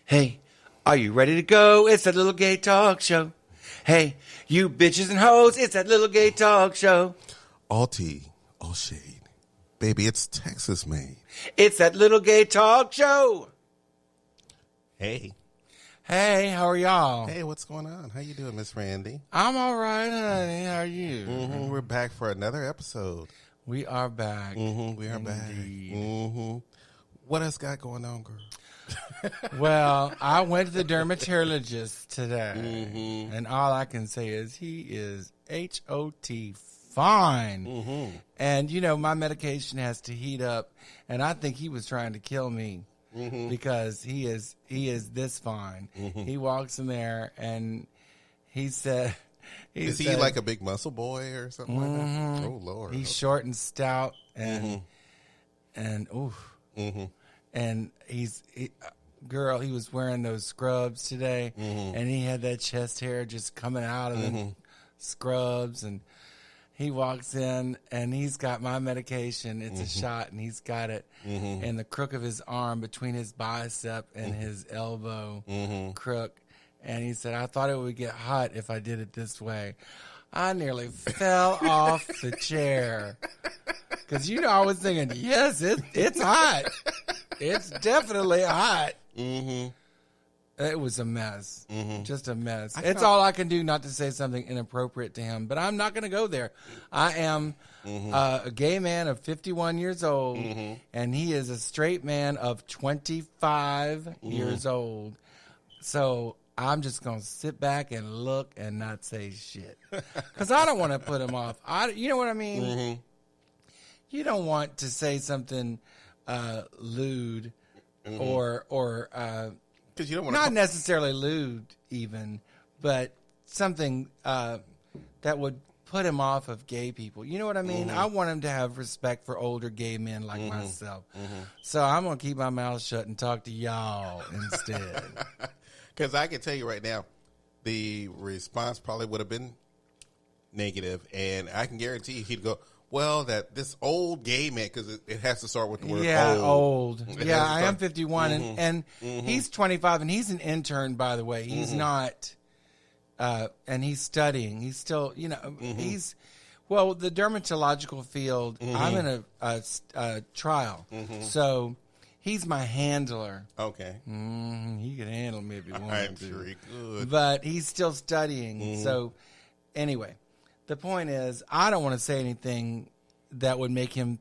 Hey, are you ready to go? It's that little gay talk show. Hey, you bitches and hoes, it's that little gay talk show. All tea, all shade. Baby, it's Texas made. It's that little gay talk show. Hey. Hey, how are y'all? Hey, what's going on? How you doing, Miss Randy? I'm all right, honey. How are you? We're back for another episode. We are back. We are back. What else got going on, girl? Well, I went to the dermatologist today, and all I can say is he is H-O-T fine. And, you know, my medication has to heat up, and I think he was trying to kill me because he is this fine. He walks in there, and he said... Is he like a big muscle boy or something like that? Oh, Lord. He's short and stout, and and he was wearing those scrubs today, and he had that chest hair just coming out of the scrubs, and he walks in, and he's got my medication. It's a shot, and he's got it in the crook of his arm between his bicep and his elbow crook. And he said, I thought it would get hot if I did it this way. I nearly fell off the chair. Because, you know, I was thinking, yes, it's hot. It's definitely hot. It was a mess. Just a mess. It's all I can do not to say something inappropriate to him. But I'm not going to go there. I am a gay man of 51 years old. And he is a straight man of 25 years old. So... I'm just going to sit back and look and not say shit. Because I don't want to put him off. You know what I mean? You don't want to say something lewd or because you don't want not necessarily lewd even, but something that would put him off of gay people. You know what I mean? I want him to have respect for older gay men like myself. So I'm going to keep my mouth shut and talk to y'all instead. Because I can tell you right now, the response probably would have been negative, and I can guarantee you he'd go, well, that this old gay man, because it has to start with the word old. Yeah, I am 51, and he's 25, and he's an intern, by the way. He's not, and he's studying. He's still, you know, he's, well, the dermatological field, I'm in a trial, so... He's my handler. Okay. He could handle me if he wanted I'm to. sure he could. But he's still studying. So, anyway, the point is, I don't want to say anything that would make him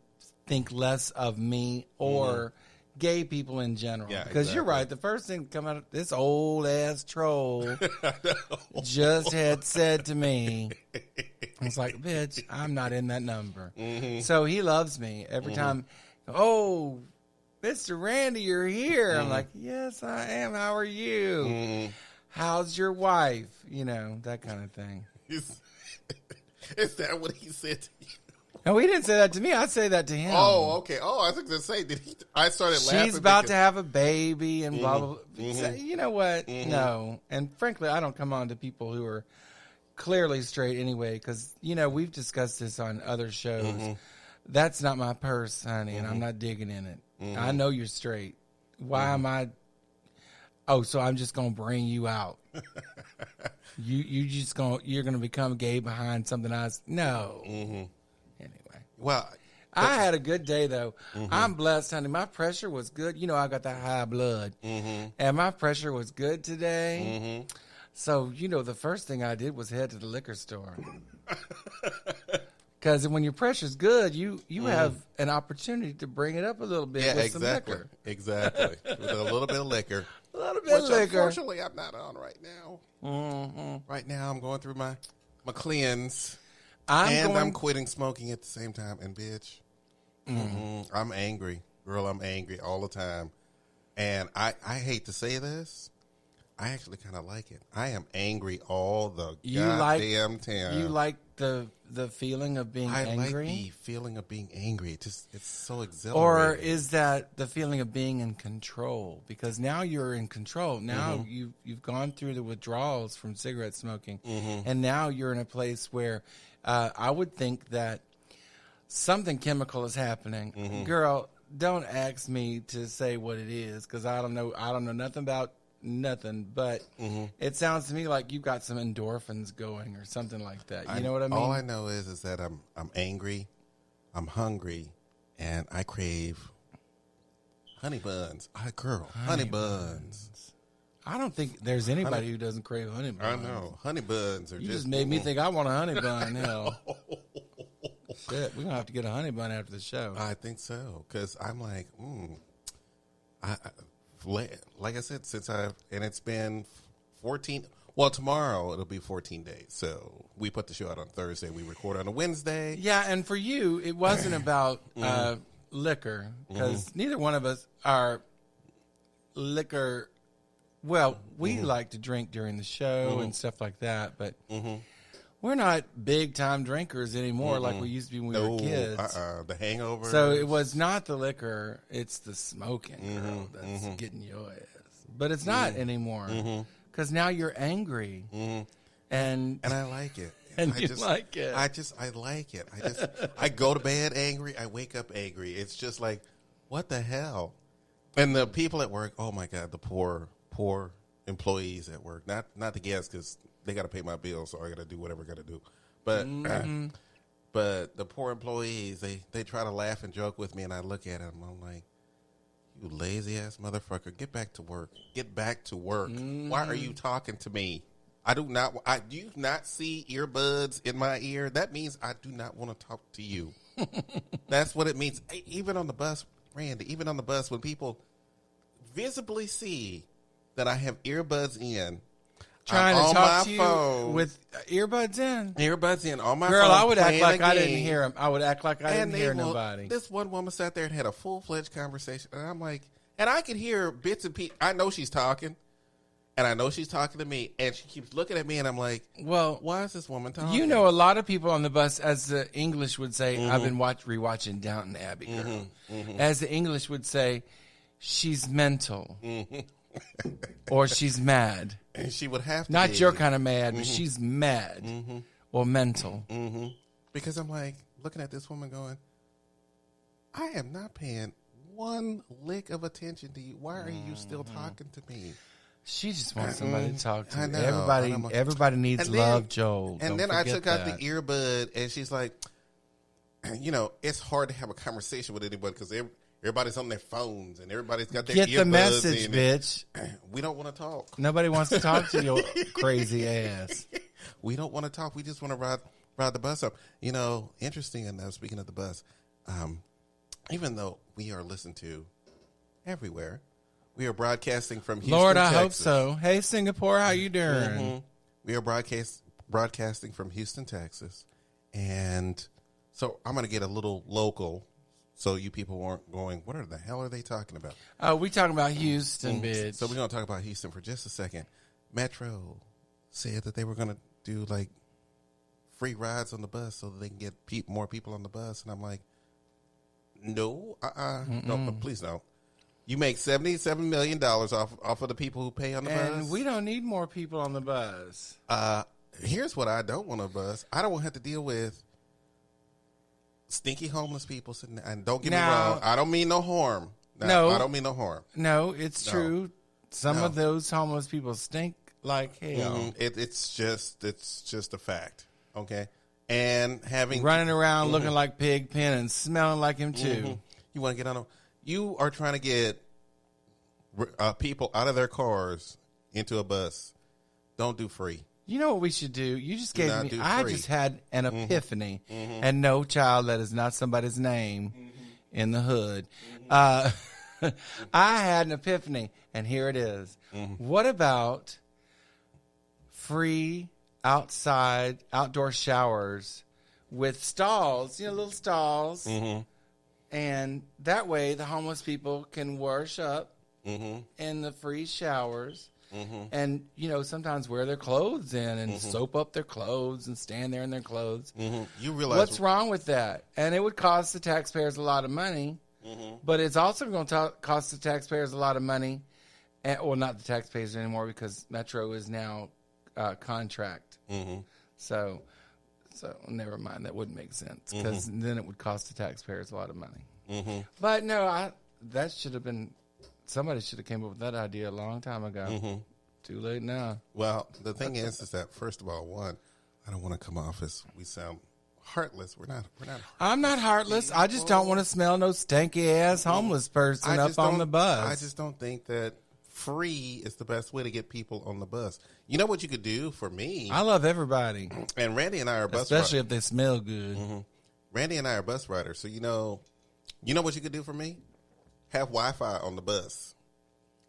think less of me or gay people in general. Yeah, because you're right. The first thing to come out of this old-ass troll just had said to me, I was like, bitch, I'm not in that number. So he loves me. Every time, Mr. Randy, you're here. I'm like, yes, I am. How are you? How's your wife? You know, that kind of thing. Is that what he said to you? No, he didn't say that to me. I say that to him. Oh, okay. Oh, I was going to say, I started laughing. She's about to have a baby and blah, blah, blah. So, you know what? No. And frankly, I don't come on to people who are clearly straight anyway, because, you know, we've discussed this on other shows. That's not my purse, honey, and I'm not digging in it. I know you're straight. Why am I? Oh, so I'm just gonna bring you out. You're gonna become gay behind something else? No. Anyway, well, I had a good day though. I'm blessed, honey. My pressure was good. You know, I got that high blood, and my pressure was good today. So you know, the first thing I did was head to the liquor store. Because when your pressure's good, you have an opportunity to bring it up a little bit with some liquor. Exactly. With a little bit of liquor. A little bit of liquor. Unfortunately, I'm not on right now. Right now, I'm going through my cleanse. I'm quitting smoking at the same time. And, bitch, I'm angry. Girl, I'm angry all the time. And I hate to say this. I actually kind of like it. I am angry all the goddamn time. You like the feeling of being angry? I like the feeling of being angry. It's so exhilarating. Or is that the feeling of being in control? Because now you're in control. Now you've gone through the withdrawals from cigarette smoking, and now you're in a place where I would think that something chemical is happening. Girl, don't ask me to say what it is because I don't know. I don't know nothing about nothing, but it sounds to me like you've got some endorphins going or something like that. You know what I mean? All I know is that I'm angry, I'm hungry, and I crave honey buns. Honey buns. I don't think there's anybody who doesn't crave honey buns. I know. Honey buns are You just made me think I want a honey bun. Hell. Shit, we're going to have to get a honey bun after the show. I think so, because I'm like, like I said, and it's been 14, well, tomorrow it'll be 14 days. So we put the show out on Thursday. We record on a Wednesday. Yeah, and for you, it wasn't about liquor, because neither one of us are liquor. Well, we like to drink during the show and stuff like that, but we're not big-time drinkers anymore like we used to be when we were kids. The hangover. So it was not the liquor, it's the smoking, girl, that's getting your ass. But it's not anymore, because now you're angry. And I like it. And I like it. I like it. I go to bed angry. I wake up angry. It's just like, what the hell? And the people at work, oh my God, the poor employees at work. Not the guests, because they got to pay my bills, so I got to do whatever I got to do. But but the poor employees, they try to laugh and joke with me, and I look at them. I'm like, you lazy ass motherfucker, get back to work. Get back to work. Why are you talking to me? Do you not see earbuds in my ear? That means I do not want to talk to you. That's what it means. Even on the bus, Randy, even on the bus, when people visibly see that I have earbuds in, trying I'm to on talk my to phone, you with earbuds in. Earbuds in on my phone. Girl, I would act like I game. didn't hear him. I would act like I didn't hear nobody. This one woman sat there and had a full-fledged conversation, and I'm like, and I could hear bits and pieces. I know she's talking, and I know she's talking to me, and she keeps looking at me, and I'm like, well, why is this woman talking? You know, a lot of people on the bus, as the English would say, I've been rewatching Downton Abbey, girl. As the English would say, she's mental. Or she's mad. And she would have to Not be. your kind of mad, but she's mad or mental. Because I'm like, looking at this woman going, I am not paying one lick of attention to you. Why are you still talking to me? She just wants somebody to talk to. I know. Everybody needs love, Joel. And then I took out the earbud, and she's like, you know, it's hard to have a conversation with anybody because everybody's on their phones and everybody's got their earbuds. Get the message, bitch. We don't want to talk. Nobody wants to talk to your crazy ass. We don't want to talk. We just want to ride the bus up. You know, interesting enough, speaking of the bus, even though we are listened to everywhere, we are broadcasting from Houston, Lord, I Texas. hope so. Hey, Singapore, how you doing? We are broadcasting from Houston, Texas. And so I'm going to get a little local so you people weren't going, what the hell are they talking about? Oh, we talking about Houston, bitch. So we're going to talk about Houston for just a second. Metro said that they were going to do like free rides on the bus so that they can get more people on the bus. And I'm like, no, no, please no. You make $77 million off of the people who pay on the bus. And we don't need more people on the bus. Here's what I don't want on the bus. I don't want to have to deal with stinky homeless people sitting there. And don't get me wrong. I don't mean no harm. No, I don't mean no harm. No, it's true. Some of those homeless people stink like hell. It's just a fact. Okay. And running around looking like Pigpen and smelling like him too. You want to get on them? You are trying to get people out of their cars into a bus. Don't do free. You know what we should do? You just gave me. I just had an epiphany, and no, child, that is not somebody's name in the hood. I had an epiphany, and here it is. What about free outdoor showers with stalls? You know, little stalls. And that way, the homeless people can wash up in the free showers and, you know, sometimes wear their clothes in and soap up their clothes and stand there in their clothes. You realize what's wrong with that? And it would cost the taxpayers a lot of money, but it's also going to cost the taxpayers a lot of money. Well, not the taxpayers anymore because Metro is now contract. So never mind. That wouldn't make sense because then it would cost the taxpayers a lot of money. But no, that should have been somebody should have came up with that idea a long time ago. Mm-hmm. Too late now. Well, the thing is that first of all, one, I don't want to come off as we sound heartless. We're not. I'm not heartless. I just don't want to smell no stanky ass homeless person up on the bus. I just don't think that free is the best way to get people on the bus. You know what you could do for me? I love everybody. And Randy and I are bus especially if they smell good. Mm-hmm. Randy and I are bus riders. So you know what you could do for me? Have Wi-Fi on the bus.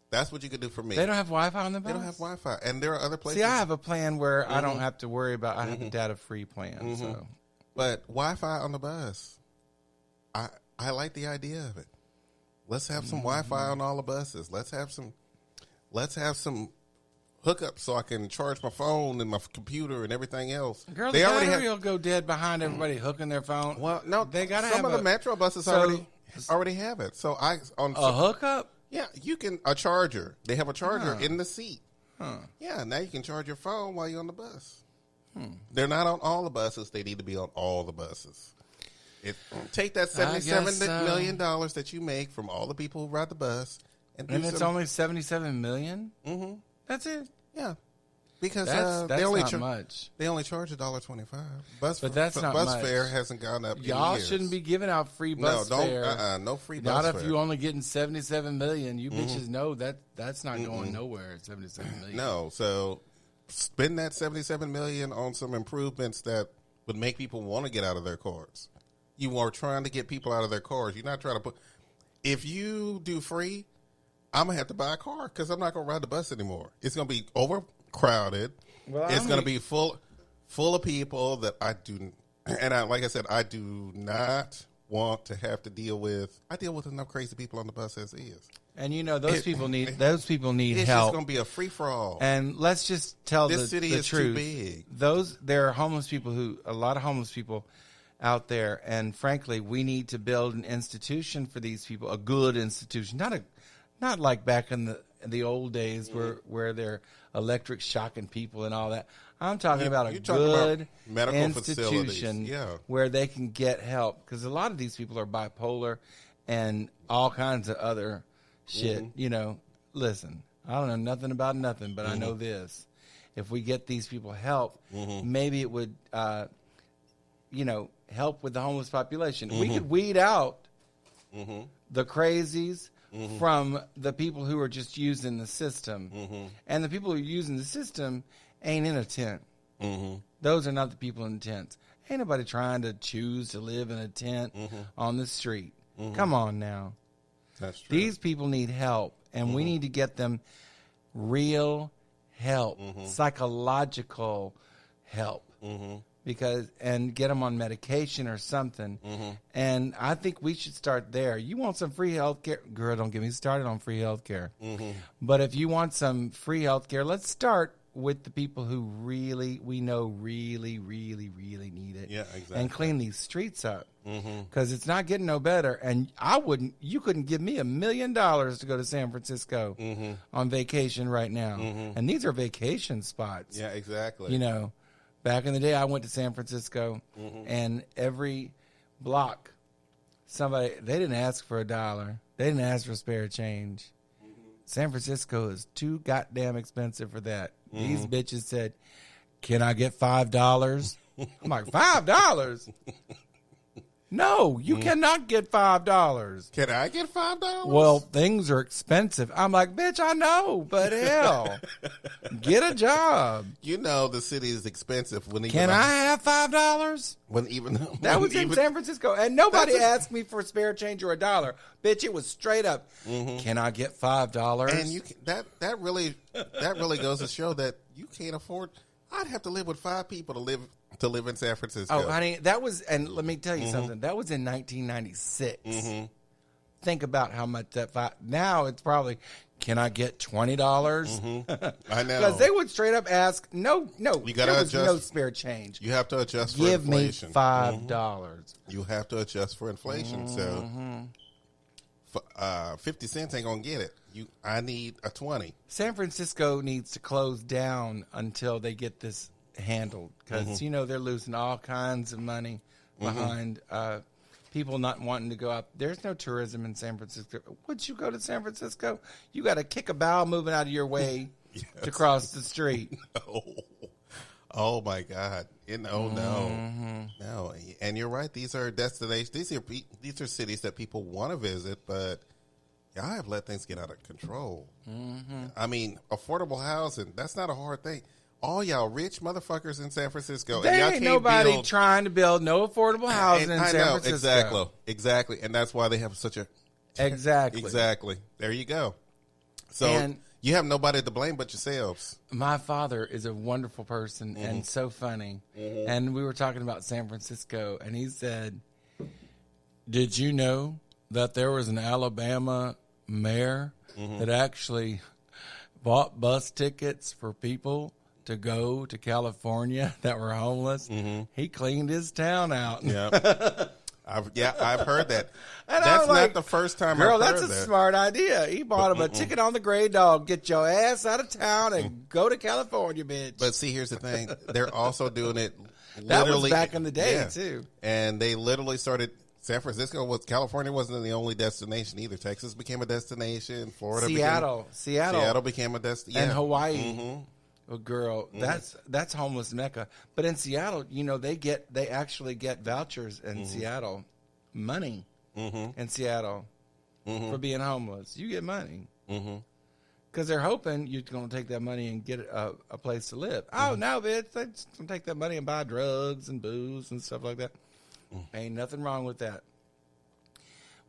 That's what you could do for me. They don't have Wi-Fi on the bus? They don't have Wi-Fi. And there are other places. See, I have a plan where I don't have to worry about, I have a data-free plan. So, but Wi-Fi on the bus, I like the idea of it. Let's have some Wi-Fi on all the buses. Let's have some hookups so I can charge my phone and my computer and everything else. Girl, the battery will go dead behind everybody hooking their phone. Well, no, they gotta some have of the metro buses already have it. So a hookup. Yeah, you can a charger. They have a charger in the seat. Yeah, now you can charge your phone while you're on the bus. They're not on all the buses. They need to be on all the buses. Take that $77 million that you make from all the people who ride the bus, and it's only $77 million. Mm-hmm. That's it. Yeah, because that's they only not much. They only charge $1.25. Bus fare hasn't gone up. Y'all shouldn't be giving out free bus fare. No free bus fare. Not if you only getting $77 million. You bitches know that's not going nowhere. $77 million. No, so spend that $77 million on some improvements that would make people want to get out of their cars. You are trying to get people out of their cars. You're not trying to put. If you do free, I'm gonna have to buy a car because I'm not gonna ride the bus anymore. It's gonna be overcrowded. It's gonna be full of people that I do. And like I said, I do not want to have to deal with. I deal with enough crazy people on the bus as is. And those people need help. It's just gonna be a free for all. And let's just tell this city the is truth. Too big. There are homeless people a lot of homeless people out there, and frankly, we need to build an institution for these people, a good institution, not like back in the old days where they're electric shocking people and all that. I'm talking about a good medical institution where they can get help, because a lot of these people are bipolar and all kinds of other shit. Listen, I don't know nothing about nothing, but I know this: if we get these people help, maybe it would, help with the homeless population. We could weed out the crazies from the people who are just using the system. And the people who are using the system ain't in a tent. Those are not the people in tents. Ain't nobody trying to choose to live in a tent on the street. Come on now. That's true. These people need help, and we need to get them real help, psychological help. And get them on medication or something. And I think we should start there. You want some free health care? Girl, don't get me started on free health care. But if you want some free health care, let's start with the people who really need it. Yeah, exactly. And clean these streets up. Because it's not getting no better. And you couldn't give me $1 million to go to San Francisco on vacation right now. And these are vacation spots. Yeah, exactly. Back in the day, I went to San Francisco, and every block, they didn't ask for $1. They didn't ask for spare change. San Francisco is too goddamn expensive for that. These bitches said, "Can I get $5?" I'm like, $5? No, you cannot get $5. Can I get $5? Well, things are expensive. I'm like, bitch, I know, but hell, get a job. The city is expensive. Can I have $5? That was in San Francisco, and nobody asked me for spare change or $1. Bitch, it was straight up. Can I get $5? And that really goes to show that you can't afford. I'd have to live with 5 people to live in San Francisco. Oh, honey, and let me tell you something. That was in 1996. Think about how much now it's probably, can I get $20? I know. Because they would straight up ask, no, you gotta adjust, no spare change. You have to adjust for inflation. Give me $5. You have to adjust for inflation. So 50 cents ain't going to get it. I need a 20. San Francisco needs to close down until they get this handled, because they're losing all kinds of money behind people not wanting to go out. There's no tourism in San Francisco. Would you go to San Francisco? You got to kick a bow moving out of your way to cross the street. Oh my God! No. And you're right. These are destinations. These are cities that people want to visit, but y'all have let things get out of control. I mean, affordable housing. That's not a hard thing. All y'all rich motherfuckers in San Francisco. There ain't nobody trying to build no affordable housing in San Francisco. Exactly. And that's why they have such a... Exactly. There you go. So you have nobody to blame but yourselves. My father is a wonderful person and so funny. And we were talking about San Francisco, and he said, did you know that there was an Alabama mayor that actually bought bus tickets for people to go to California that were homeless? He cleaned his town out. Yeah. I've heard that. That's not the first time I've heard that. Girl, that's a smart idea. He bought him a ticket on the Gray Dog. Get your ass out of town and go to California, bitch. But see, here's the thing. They're also doing it literally. That was back in the day, too. And they literally started... California wasn't the only destination either. Texas became a destination. Florida Seattle became a destination. And Hawaii. Well, girl, that's homeless Mecca. But in Seattle, they actually get vouchers in Seattle, money in Seattle for being homeless. You get money because they're hoping you're going to take that money and get a place to live. Oh no, bitch! They just gonna take that money and buy drugs and booze and stuff like that. Ain't nothing wrong with that.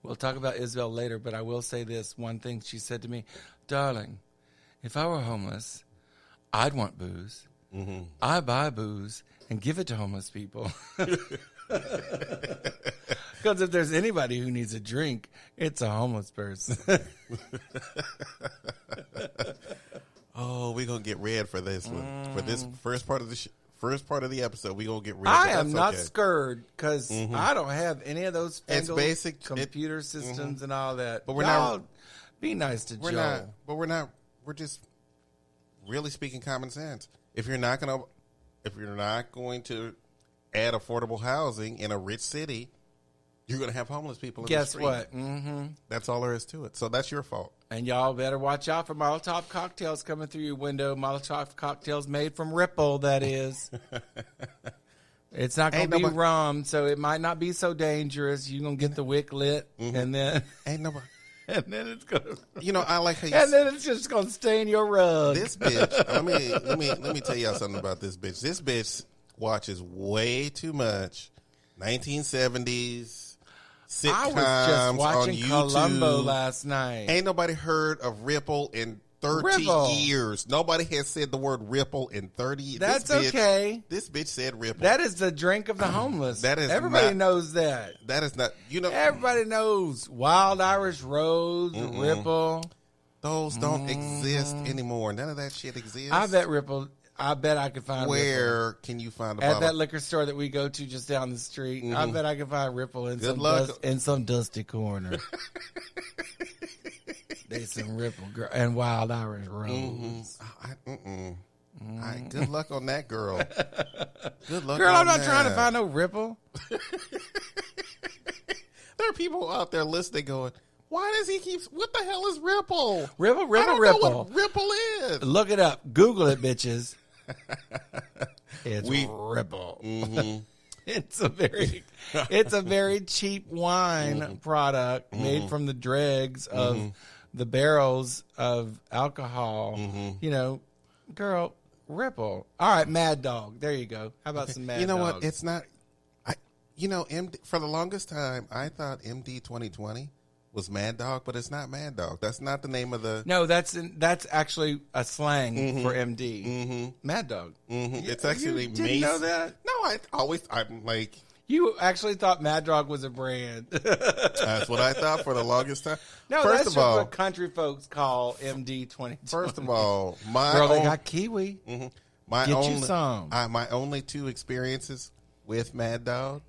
We'll talk about Isabel later, but I will say this one thing she said to me, darling, if I were homeless, I'd want booze. I buy booze and give it to homeless people. Because if there's anybody who needs a drink, it's a homeless person. Oh, we're going to get red for this one. For this first part of the episode, we're going to get red. I am not scared because I don't have any of those basic computer systems and all that. But we're not. Be nice to Joe. We're just really speaking common sense. If you're not going to add affordable housing in a rich city, you're going to have homeless people in the street. Guess what? That's all there is to it. So that's your fault. And y'all better watch out for Molotov cocktails coming through your window. Molotov cocktails made from Ripple, that is. It's not going to be rum, so it might not be so dangerous. You're going to get the wick lit, and then... Ain't nobody... And then it's going to... I like how you... And then it's just going to stain your rug. This bitch... let me tell y'all something about this bitch. This bitch watches way too much 1970s sitcoms I was just watching on YouTube. Columbo last night. Ain't nobody heard of Ripple in 30 years. Nobody has said the word Ripple in 30 years. That's okay. This bitch said Ripple. That is the drink of the homeless. That is Everybody knows that. That is not, Everybody knows Wild Irish Rose, Ripple. Those don't exist anymore. None of that shit exists. I bet Ripple. I bet I could find Where Ripple. Can you find a At bottle? That liquor store that we go to just down the street. I bet I could find Ripple in some dusty corner. There's some Ripple and Wild Irish Rose. Good luck on that, girl. Good luck, girl. I'm not trying to find no Ripple. There are people out there listening, going, "Why does he keep? What the hell is Ripple? Ripple. I don't know what Ripple is. Look it up. Google it, bitches. It's Ripple. It's a very cheap wine product made from the dregs of the barrels of alcohol. Girl, Ripple. All right, Mad Dog. There you go. How about some Mad Dog? You know what? It's not. MD, for the longest time, I thought MD 2020 was Mad Dog, but it's not Mad Dog. That's not the name of the... No, that's actually a slang for MD. Mad Dog. It's actually... You didn't know that? No, I'm like... You actually thought Mad Dog was a brand. That's what I thought for the longest time. No, that's what country folks call MD 2020. First of all, they got Kiwi. My only 2 experiences with Mad Dog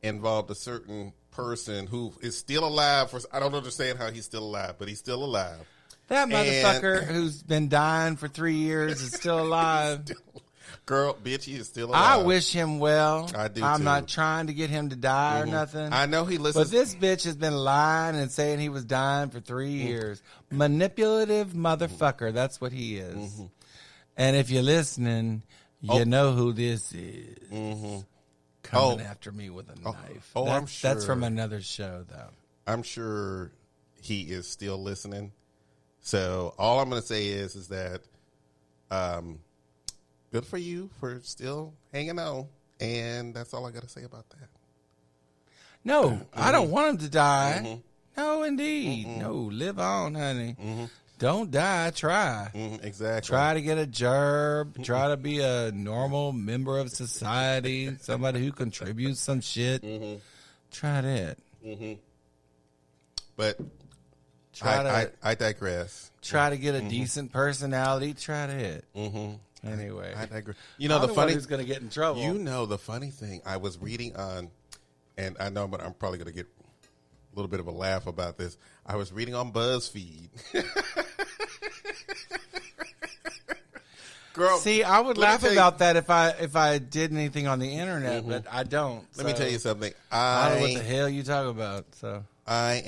involved a certain person who is still alive. I don't understand how he's still alive, but he's still alive. That motherfucker who's been dying for 3 years is still alive. Girl, bitch, he is still alive. I wish him well. I do, I'm too. not trying to get him to die or nothing. I know he listens. But this bitch has been lying and saying he was dying for 3 years. Manipulative motherfucker. That's what he is. And if you're listening, you know who this is. Coming after me with a knife. I'm sure. That's from another show, though. I'm sure he is still listening. So all I'm going to say is that good for you for still hanging on. And that's all I got to say about that. No, I don't want him to die. No, indeed. No, live on, honey. Don't die. Try. Exactly. Try to get a job. Try to be a normal member of society. Somebody who contributes some shit. Try that. But I digress. Try to get a decent personality. Try that. Anyway, I digress. You know, the funny who's going to get in trouble. You know, the funny thing I was reading on, and I know, but I'm probably going to get a little bit of a laugh about this. I was reading on BuzzFeed. Girl, see, I would laugh about that if I did anything on the internet, but I don't. Let me tell you something. I don't know what the hell you talk about. So I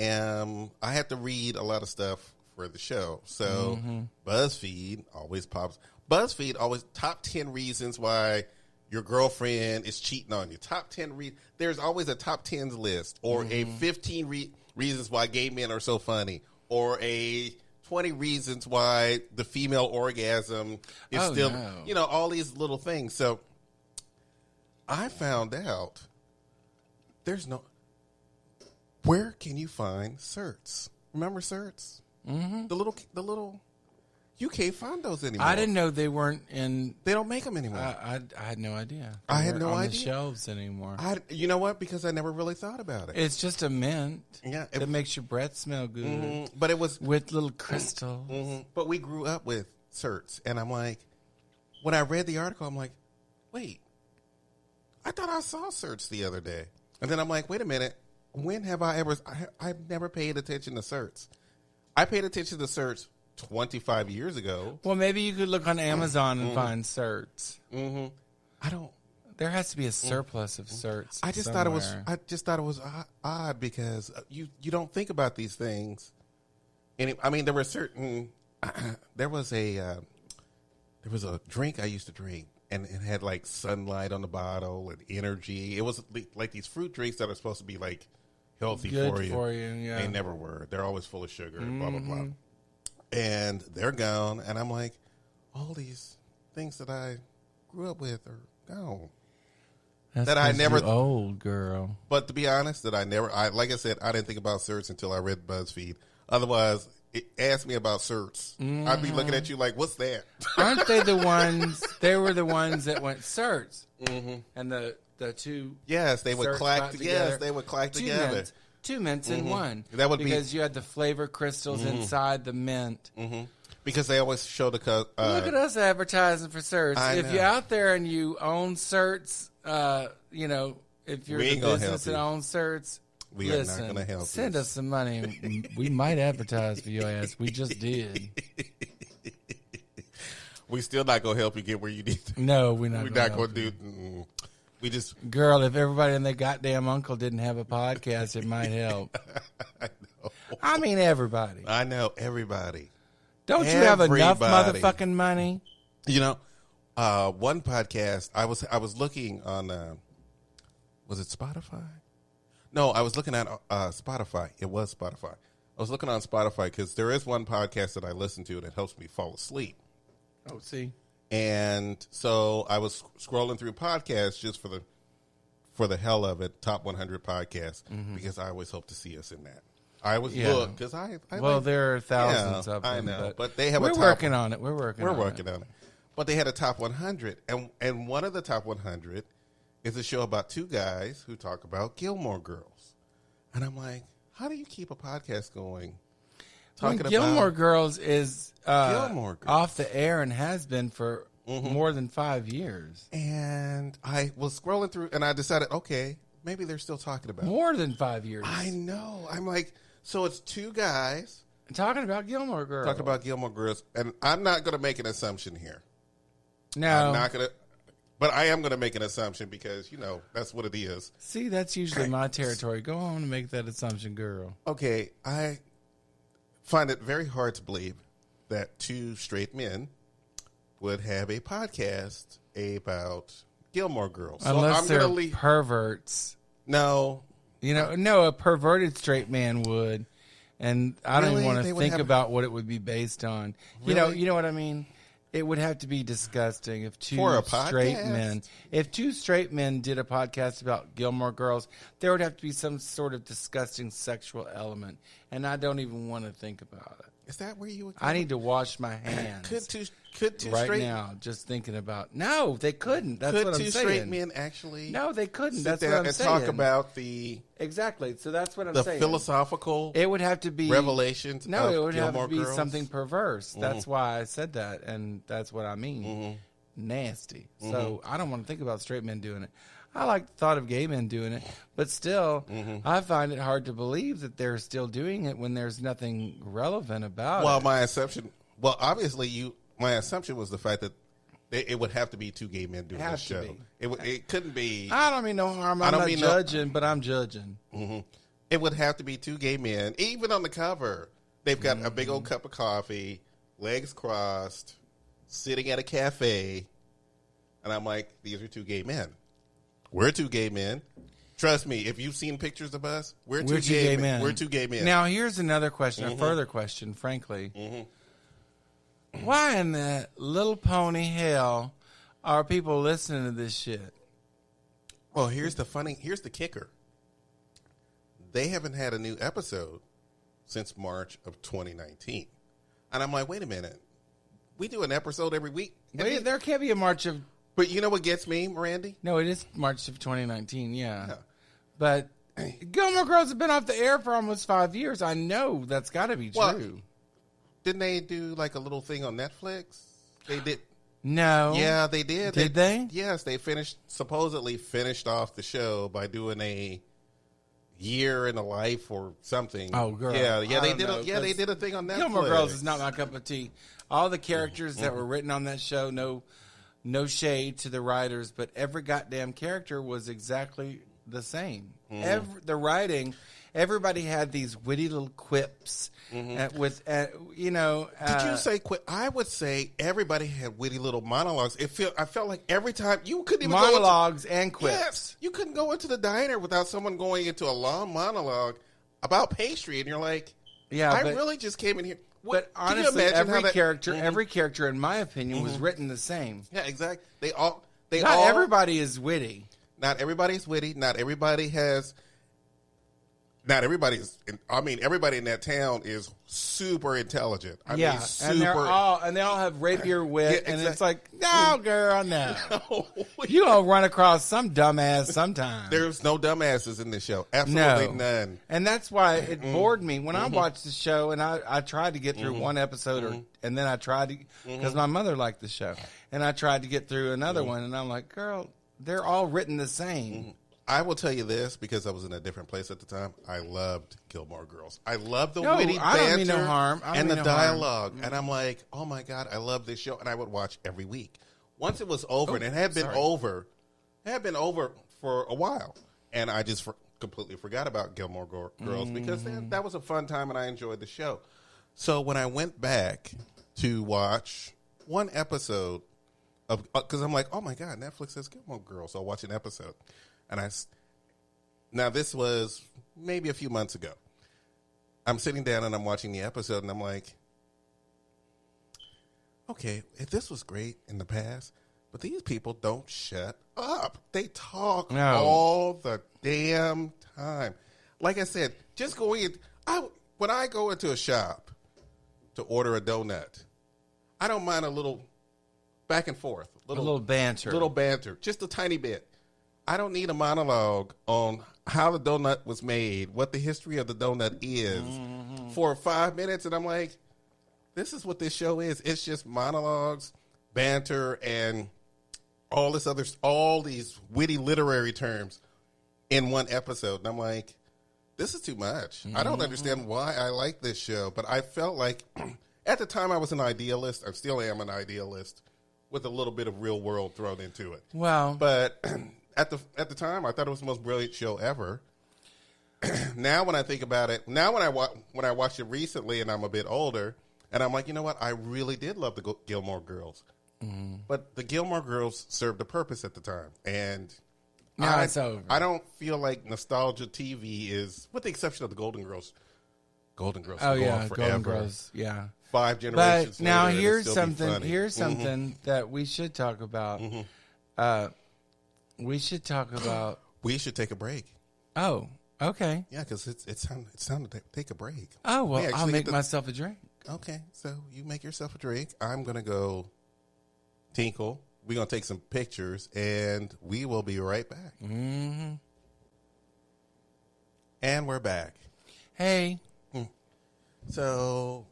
have to read a lot of stuff for the show. So BuzzFeed always pops. BuzzFeed always top 10 reasons why your girlfriend is cheating on you. Top 10 there's always a top 10s list, or a 15 reasons why gay men are so funny, or a 20 reasons why the female orgasm is all these little things. So I found out where can you find certs? Remember certs? The little. You can't find those anymore. I didn't know they weren't in. They don't make them anymore. I had no idea. I had no on idea. The shelves anymore. You know what? Because I never really thought about it. It's just a mint. Yeah, it makes your breath smell good. But it was with little crystals. But we grew up with certs, and I'm like, when I read the article, I'm like, wait, I thought I saw certs the other day, and then I'm like, wait a minute, when have I ever? I've never paid attention to certs. I paid attention to certs 25 years ago. Well, maybe you could look on Amazon and find certs. I don't. There has to be a surplus of certs. I just thought it was odd because you don't think about these things. And there were certain. There was a drink I used to drink, and it had like sunlight on the bottle and energy. It was like these fruit drinks that are supposed to be like healthy for you. Yeah. They never were. They're always full of sugar and blah blah blah. And they're gone, and I'm like, all these things that I grew up with are gone. That's that I never old girl. But to be honest, like I said, I didn't think about certs until I read BuzzFeed. Otherwise, it asked me about certs. I'd be looking at you like, what's that? Aren't they the ones? They were the ones that went certs, and the two. Yes, they would clack together. Yes, they would clack together. Two mints in one. That would because you had the flavor crystals inside the mint. Because they always show the. Look at us advertising for certs. If you're out there and you own certs, if you're in the business that owns certs, we are not going to help. Send us some money. We might advertise for your ass. We just did. We still not going to help you get where you need to. No, we're not. We're not going to do. We just girl, if everybody and their goddamn uncle didn't have a podcast, it might help. I know. I mean, everybody. I know everybody. Don't you have enough motherfucking money? You know, one podcast I was looking on. Was it Spotify? No, I was looking at Spotify. It was Spotify. I was looking on Spotify because there is one podcast that I listen to that helps me fall asleep. Oh, see. And so I was scrolling through podcasts just for the hell of it, top 100 podcasts, because I always hope to see us in that. I always look because there are thousands of them. I know, but they have we're working on it. We're working on it. But they had a top 100, and one of the top 100 is a show about two guys who talk about Gilmore Girls, and I'm like, how do you keep a podcast going? Gilmore Girls is off the air and has been for more than 5 years. And I was scrolling through, and I decided, okay, maybe they're still talking about more than 5 years. I know. I'm like, so it's two guys talking about Gilmore Girls. Talking about Gilmore Girls, and I'm not going to make an assumption here. No, I'm not going to. But I am going to make an assumption because, that's what it is. See, that's usually my territory. Go on and make that assumption, girl. Okay, I find it very hard to believe that two straight men would have a podcast about Gilmore Girls. Unless they're perverts. No. No, a perverted straight man would. And I don't even want to think about what it would be based on. Really? You know what I mean? It would have to be disgusting if two straight men did a podcast about Gilmore Girls. There would have to be some sort of disgusting sexual element, and I don't even want to think about it. Is that where you would go? I need to wash my hands. Could two right straight now, just thinking about. No, they couldn't. That's what I'm saying. Could two straight men actually? No, they couldn't. That's sit what down I'm saying. and talk about the exactly. So that's what I'm saying. The philosophical. It would have to be revelations. No, of it would Gilmore have to be Girls. something perverse. That's why I said that, and that's what I mean. Nasty. So I don't want to think about straight men doing it. I like the thought of gay men doing it, but still, I find it hard to believe that they're still doing it when there's nothing relevant about it. My assumption. Well, obviously, my assumption was the fact that it would have to be two gay men doing this show. It couldn't be. I don't mean no harm. I'm not judging, but I'm judging. It would have to be two gay men. Even on the cover, they've got a big old cup of coffee, legs crossed, sitting at a cafe, and I'm like, these are two gay men. We're two gay men. Trust me, if you've seen pictures of us, we're two gay men. We're two gay men. Now, here's another question, a further question, frankly. Why in the little pony hell are people listening to this shit? Well, here's the kicker. They haven't had a new episode since March of 2019. And I'm like, wait a minute. We do an episode every week. There can't be a March of... But you know what gets me, Randy? No, it is March of 2019, yeah. But Gilmore Girls have been off the air for almost 5 years. I know that's got to be true. Didn't they do like a little thing on Netflix? They did. No. Yeah, they did. Did they? Yes, they supposedly finished off the show by doing a year in the life or something. Oh, girl. Yeah, they did. They did a thing on Netflix. Gilmore Girls is not my cup of tea. All the characters that were written on that show, no shade to the writers, but every goddamn character was exactly the same. The writing, everybody had these witty little quips with, Did you say quip? I would say everybody had witty little monologues. I felt like every time you couldn't even monologues and quips. Yes, you couldn't go into the diner without someone going into a long monologue about pastry, and you're like, I really just came in here. But honestly, every character, in my opinion, was written the same. Yeah, exactly. Everybody is witty. Not everybody's witty. Everybody in that town is super intelligent. I mean, and they all have rapier wit, and it's like, no, girl, no. You gonna run across some dumbass sometime. There's no dumbasses in this show. Absolutely none. And that's why it bored me when I watched the show, and I tried to get through one episode, and then I tried to, because my mother liked the show, and I tried to get through another one, and I'm like, girl, they're all written the same. I will tell you this, because I was in a different place at the time. I loved Gilmore Girls. I loved the witty banter and the dialogue. And I'm like, oh, my God, I love this show. And I would watch every week. Once it was over, and it had been over for a while. And I just completely forgot about Gilmore Girls because that was a fun time, and I enjoyed the show. So when I went back to watch one episode of, because I'm like, oh, my God, Netflix has Gilmore Girls. So I'll watch an episode. And now this was maybe a few months ago. I'm sitting down and I'm watching the episode, and I'm like, okay, if this was great in the past, but these people don't shut up. They talk all the damn time. Like I said, just going in, when I go into a shop to order a donut, I don't mind a little back and forth. A little banter. Just a tiny bit. I don't need a monologue on how the donut was made, what the history of the donut is for 5 minutes. And I'm like, this is what this show is. It's just monologues, banter, and all these witty literary terms in one episode. And I'm like, this is too much. I don't understand why I like this show. But I felt like at the time I was an idealist. I still am an idealist with a little bit of real world thrown into it. Well, but at the time, I thought it was the most brilliant show ever. Now, when I think about it, now when I watched it recently, and I'm a bit older, and I'm like, you know what? I really did love the Gilmore Girls, but the Gilmore Girls served a purpose at the time, and now it's over. I don't feel like nostalgia TV is, with the exception of the Golden Girls. Golden Girls. Oh yeah, forever. Golden Girls. Yeah. 5 generations. But now later, here's something. Here's something that we should talk about. We should talk about. We should take a break. Oh, okay. Yeah, because it's time to take a break. Oh well, I'll make myself a drink. Okay, so you make yourself a drink. I'm gonna go tinkle. We're gonna take some pictures, and we will be right back. And we're back. Hey. So,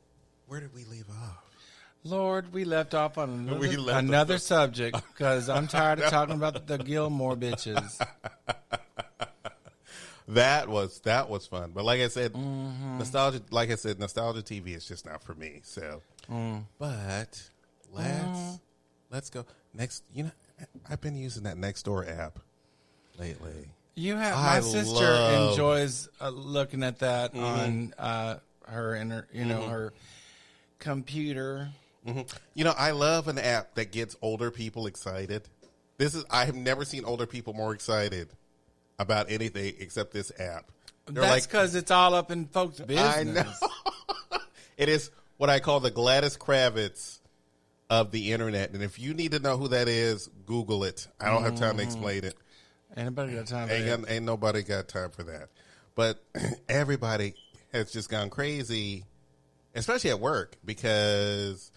where did we leave off? Lord, we left off on another subject because I'm tired of talking about the Gilmore bitches. That was fun, but like I said, nostalgia. Like I said, nostalgia TV is just not for me. So, but let's go next. You know, I've been using that Nextdoor app lately. You have my sister enjoys looking at that on her her computer. You know, I love an app that gets older people excited. I have never seen older people more excited about anything except this app. That's because it's all up in folks' business. I know. It is what I call the Gladys Kravitz of the internet. And if you need to know who that is, Google it. I don't have time to explain it. Anybody got time for that? Ain't nobody got time for that. But everybody has just gone crazy, especially at work, because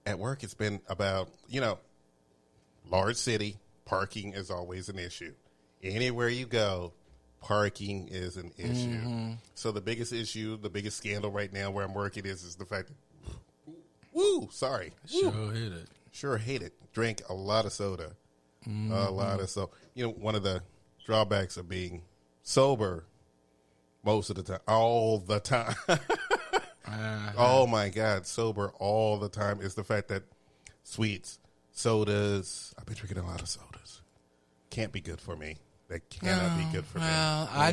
at work it's been about, large city, parking is always an issue. Anywhere you go, parking is an issue. So the biggest issue, the biggest scandal right now where I'm working is the fact that, sorry. Sure hate it. Drank a lot of soda. A lot of soda. One of the drawbacks of being sober most of the time, all the time. Oh my God, sober all the time is the fact that sweets, sodas, I've been drinking a lot of sodas. Can't be good for me. That cannot be good for me. Well, I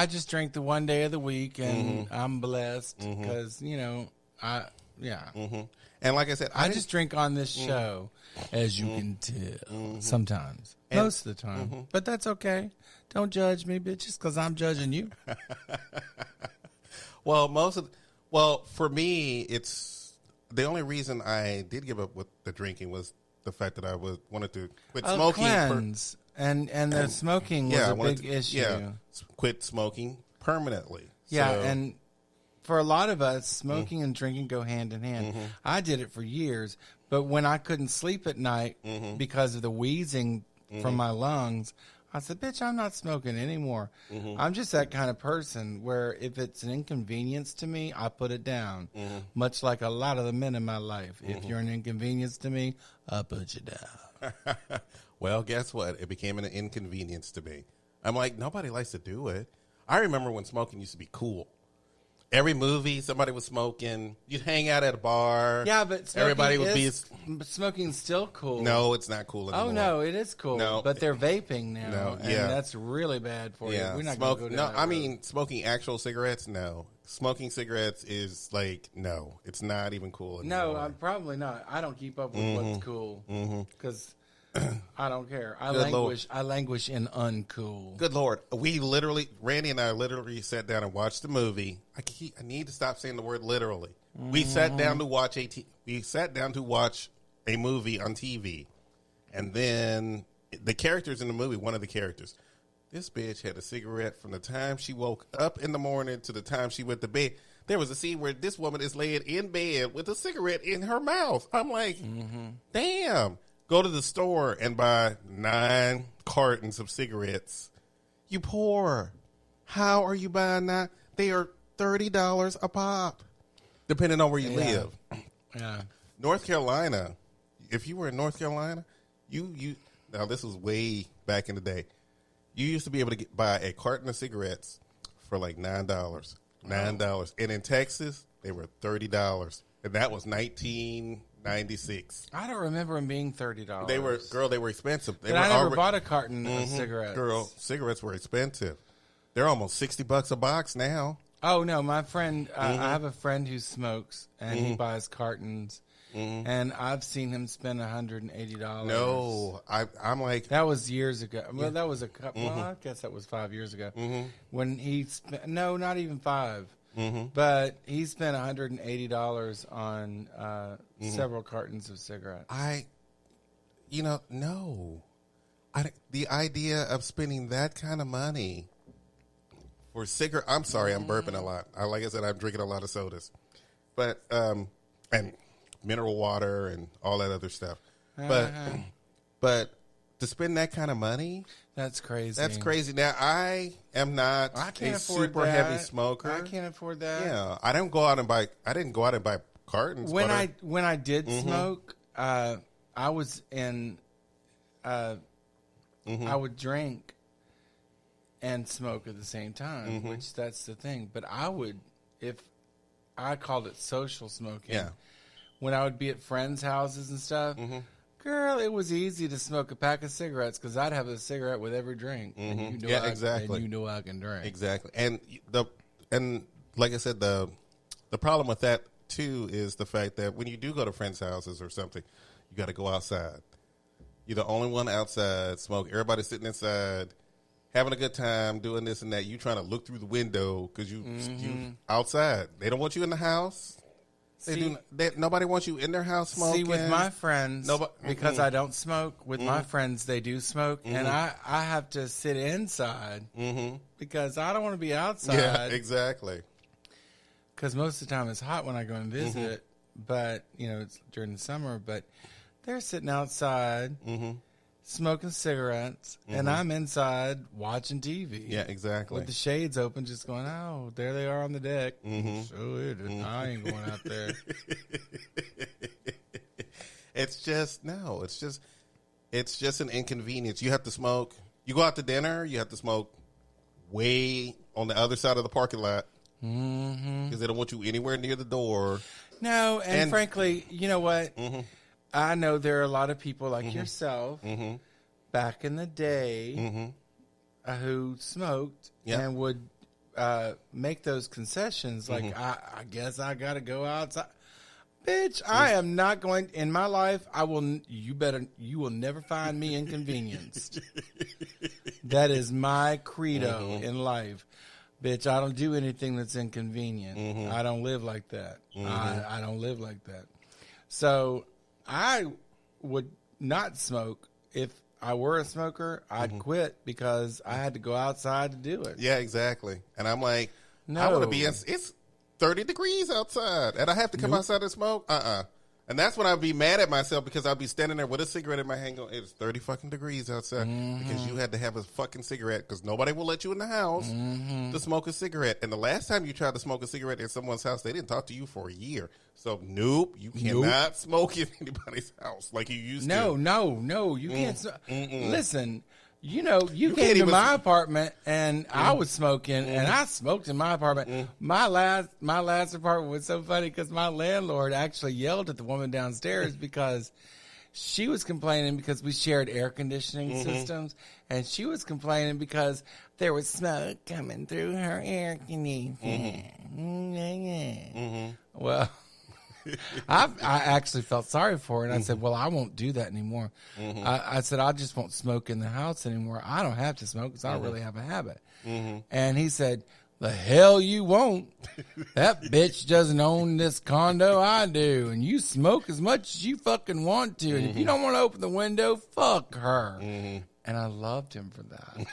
just drink the one day of the week, and I'm blessed because And like I said, I just drink on this show, as you can tell, sometimes, most of the time. But that's okay. Don't judge me, bitches, because I'm judging you. Well, for me, it's the only reason I did give up with the drinking was the fact that I wanted to quit smoking. Cleanse. And the smoking was a big issue. Yeah, quit smoking permanently. Yeah, and for a lot of us, smoking and drinking go hand in hand. I did it for years, but when I couldn't sleep at night because of the wheezing from my lungs, I said, bitch, I'm not smoking anymore. I'm just that kind of person where if it's an inconvenience to me, I put it down. Much like a lot of the men in my life. If you're an inconvenience to me, I'll put you down. Well, guess what? It became an inconvenience to me. I'm like, nobody likes to do it. I remember when smoking used to be cool. Every movie, somebody was smoking. You'd hang out at a bar. Yeah, but everybody would be. Smoking's still cool. No, it's not cool anymore. Oh no, it is cool. No, but they're vaping now. No, and that's really bad for you. We're not going to go down that road. Mean smoking actual cigarettes. No, smoking cigarettes is like no, it's not even cool anymore. No, I'm probably not. I don't keep up with what's cool because. I don't care. I languish in uncool. Good Lord. Randy and I literally sat down and watched the movie. I need to stop saying the word literally. We sat down to watch a movie on TV. And then the characters in the movie, one of the characters, this bitch had a cigarette from the time she woke up in the morning to the time she went to bed. There was a scene where this woman is laying in bed with a cigarette in her mouth. I'm like, damn. Go to the store and buy 9 cartons of cigarettes. You poor. How are you buying that? They are $30 a pop, depending on where you live. Yeah. North Carolina. If you were in North Carolina, you now this was way back in the day. You used to be able to buy a carton of cigarettes for like $9. $9. And in Texas, they were $30. And that was 1990 $96. I don't remember them being $30. They were expensive. But I never bought a carton of cigarettes. Girl, cigarettes were expensive. They're almost $60 a box now. Oh no, my friend, I have a friend who smokes and he buys cartons, and I've seen him spend $180. No, I'm like, that was years ago. Well, that was a couple. Well, I guess that was 5 years ago when he spent. No, not even 5. But he spent $180 on several cartons of cigarettes. No. The idea of spending that kind of money for cigarette. I'm sorry, I'm burping a lot. Like I said, I'm drinking a lot of sodas, but and mineral water and all that other stuff. But to spend that kind of money, that's crazy. That's crazy. Now I am not a super heavy smoker. I can't afford that. Yeah, I didn't go out and buy cartons. When I did smoke, I was in. I would drink and smoke at the same time, which that's the thing. But if I called it social smoking. Yeah. When I would be at friends' houses and stuff, girl, it was easy to smoke a pack of cigarettes because I'd have a cigarette with every drink. And exactly. And you know I can drink. Exactly. And like I said, the problem with that too is the fact that when you do go to friends' houses or something, you got to go outside. You're the only one outside smoking. Everybody's sitting inside, having a good time, doing this and that. You trying to look through the window because you outside. They don't want you in the house. Nobody wants you in their house smoking. See, with my friends, because I don't smoke, with my friends, they do smoke, and I have to sit inside because I don't want to be outside. Yeah, exactly. Because most of the time it's hot when I go and visit, but, it's during the summer, but they're sitting outside smoking cigarettes, and I'm inside watching TV. Yeah, exactly. With the shades open, just going, oh, there they are on the deck. So I ain't going out there. It's just an inconvenience. You have to smoke. You go out to dinner, you have to smoke way on the other side of the parking lot because they don't want you anywhere near the door. No, and frankly, you know what? I know there are a lot of people like yourself back in the day who smoked and would make those concessions. Like, I guess I got to go outside. Bitch, I am not going in my life. You will never find me inconvenienced. That is my credo in life. Bitch, I don't do anything that's inconvenient. I don't live like that. I don't live like that. So I would not smoke. If I were a smoker, I'd quit because I had to go outside to do it. Yeah, exactly. And I'm like, no. I want to be it's 30 degrees outside, and I have to come outside and smoke? And that's when I'd be mad at myself because I'd be standing there with a cigarette in my hand going, it's 30 fucking degrees outside because you had to have a fucking cigarette because nobody will let you in the house to smoke a cigarette. And the last time you tried to smoke a cigarette in someone's house, they didn't talk to you for a year. So, nope, you cannot smoke in anybody's house like you used to. No, you can't. Listen, you came to my apartment and I was smoking and I smoked in my apartment. My last apartment was so funny because my landlord actually yelled at the woman downstairs because she was complaining because we shared air conditioning systems, and she was complaining because there was smoke coming through her air conditioning. Well, I actually felt sorry for her, and I said, well, I won't do that anymore. I said, I just won't smoke in the house anymore. I don't have to smoke because I don't really have a habit. And he said, the hell you won't. That bitch doesn't own this condo. I do. And you smoke as much as you fucking want to. And if you don't want to open the window, fuck her. And I loved him for that.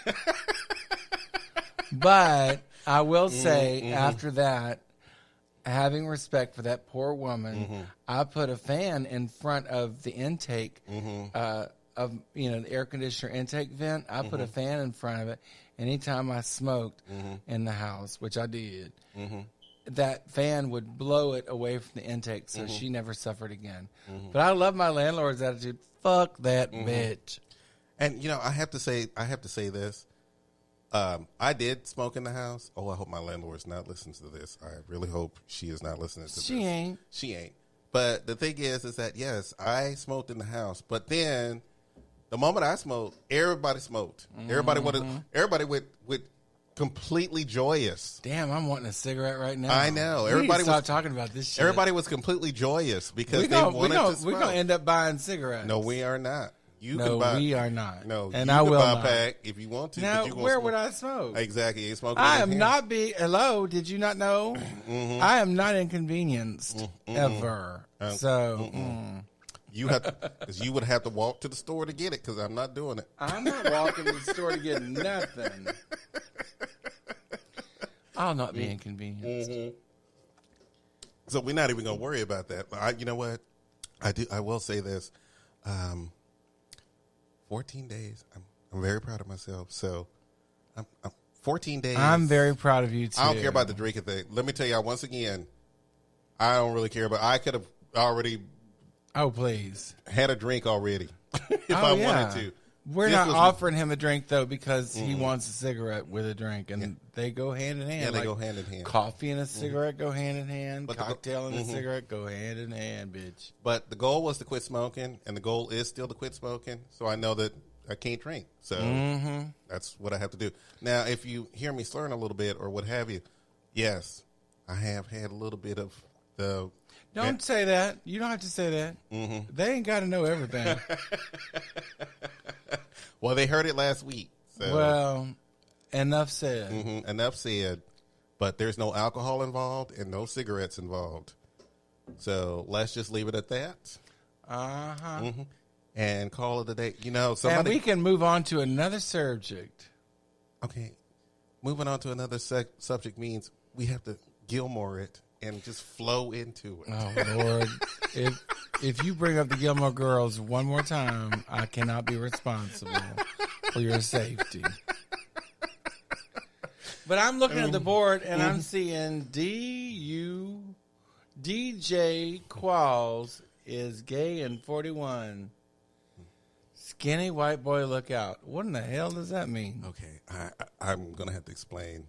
But I will say, after that, having respect for that poor woman, I put a fan in front of the intake of the air conditioner intake vent. I put a fan in front of it. Anytime I smoked in the house, which I did, that fan would blow it away from the intake, so she never suffered again. But I love my landlord's attitude. Fuck that bitch. And I have to say this. I did smoke in the house. Oh, I hope my landlord's not listening to this. I really hope she is not listening to this. She ain't. She ain't. But the thing is that, yes, I smoked in the house. But then the moment I smoked, everybody smoked. Everybody went completely joyous. Damn, I'm wanting a cigarette right now. I know. Everybody stop talking about this shit. Everybody was completely joyous because they wanted to smoke. We're going to end up buying cigarettes. No, we are not. We are not. No, and you I can will buy not. a pack if you want to. Now, but where would I smoke? Exactly. You smoking I am not Hello, did you not know? I am not inconvenienced ever. So you would have to walk to the store to get it because I'm not doing it. I'm not walking to the store to get nothing. I'll not be inconvenienced. So we're not even going to worry about that. But you know what? I will say this. 14 days. I'm very proud of myself. So, I'm 14 days. I'm very proud of you too. I don't care about the drinking thing. Let me tell y'all once again. I don't really care about. I could have already. Oh please. Had a drink already if I wanted to. We're not offering him a drink though because he wants a cigarette with a drink, and they go hand in hand. Yeah, they go hand in hand. Coffee and a cigarette go hand in hand. But cocktail and a cigarette go hand in hand, bitch. But the goal was to quit smoking, and the goal is still to quit smoking. So I know that I can't drink. So that's what I have to do. Now, if you hear me slurring a little bit or what have you, yes, I have had a little bit of the. Don't say that. You don't have to say that. They ain't got to know everything. Well, they heard it last week. So. Well, enough said. Enough said. But there's no alcohol involved and no cigarettes involved. So let's just leave it at that. And call it a day. You know, somebody. And we can move on to another subject. Okay. Moving on to another subject means we have to Gilmore it and just flow into it. Oh, Lord. If you bring up the Gilmore Girls one more time, I cannot be responsible for your safety. But I'm looking at the board, and I'm seeing DJ Qualls is gay and 41. Skinny white boy look out. What in the hell does that mean? Okay, I'm going to have to explain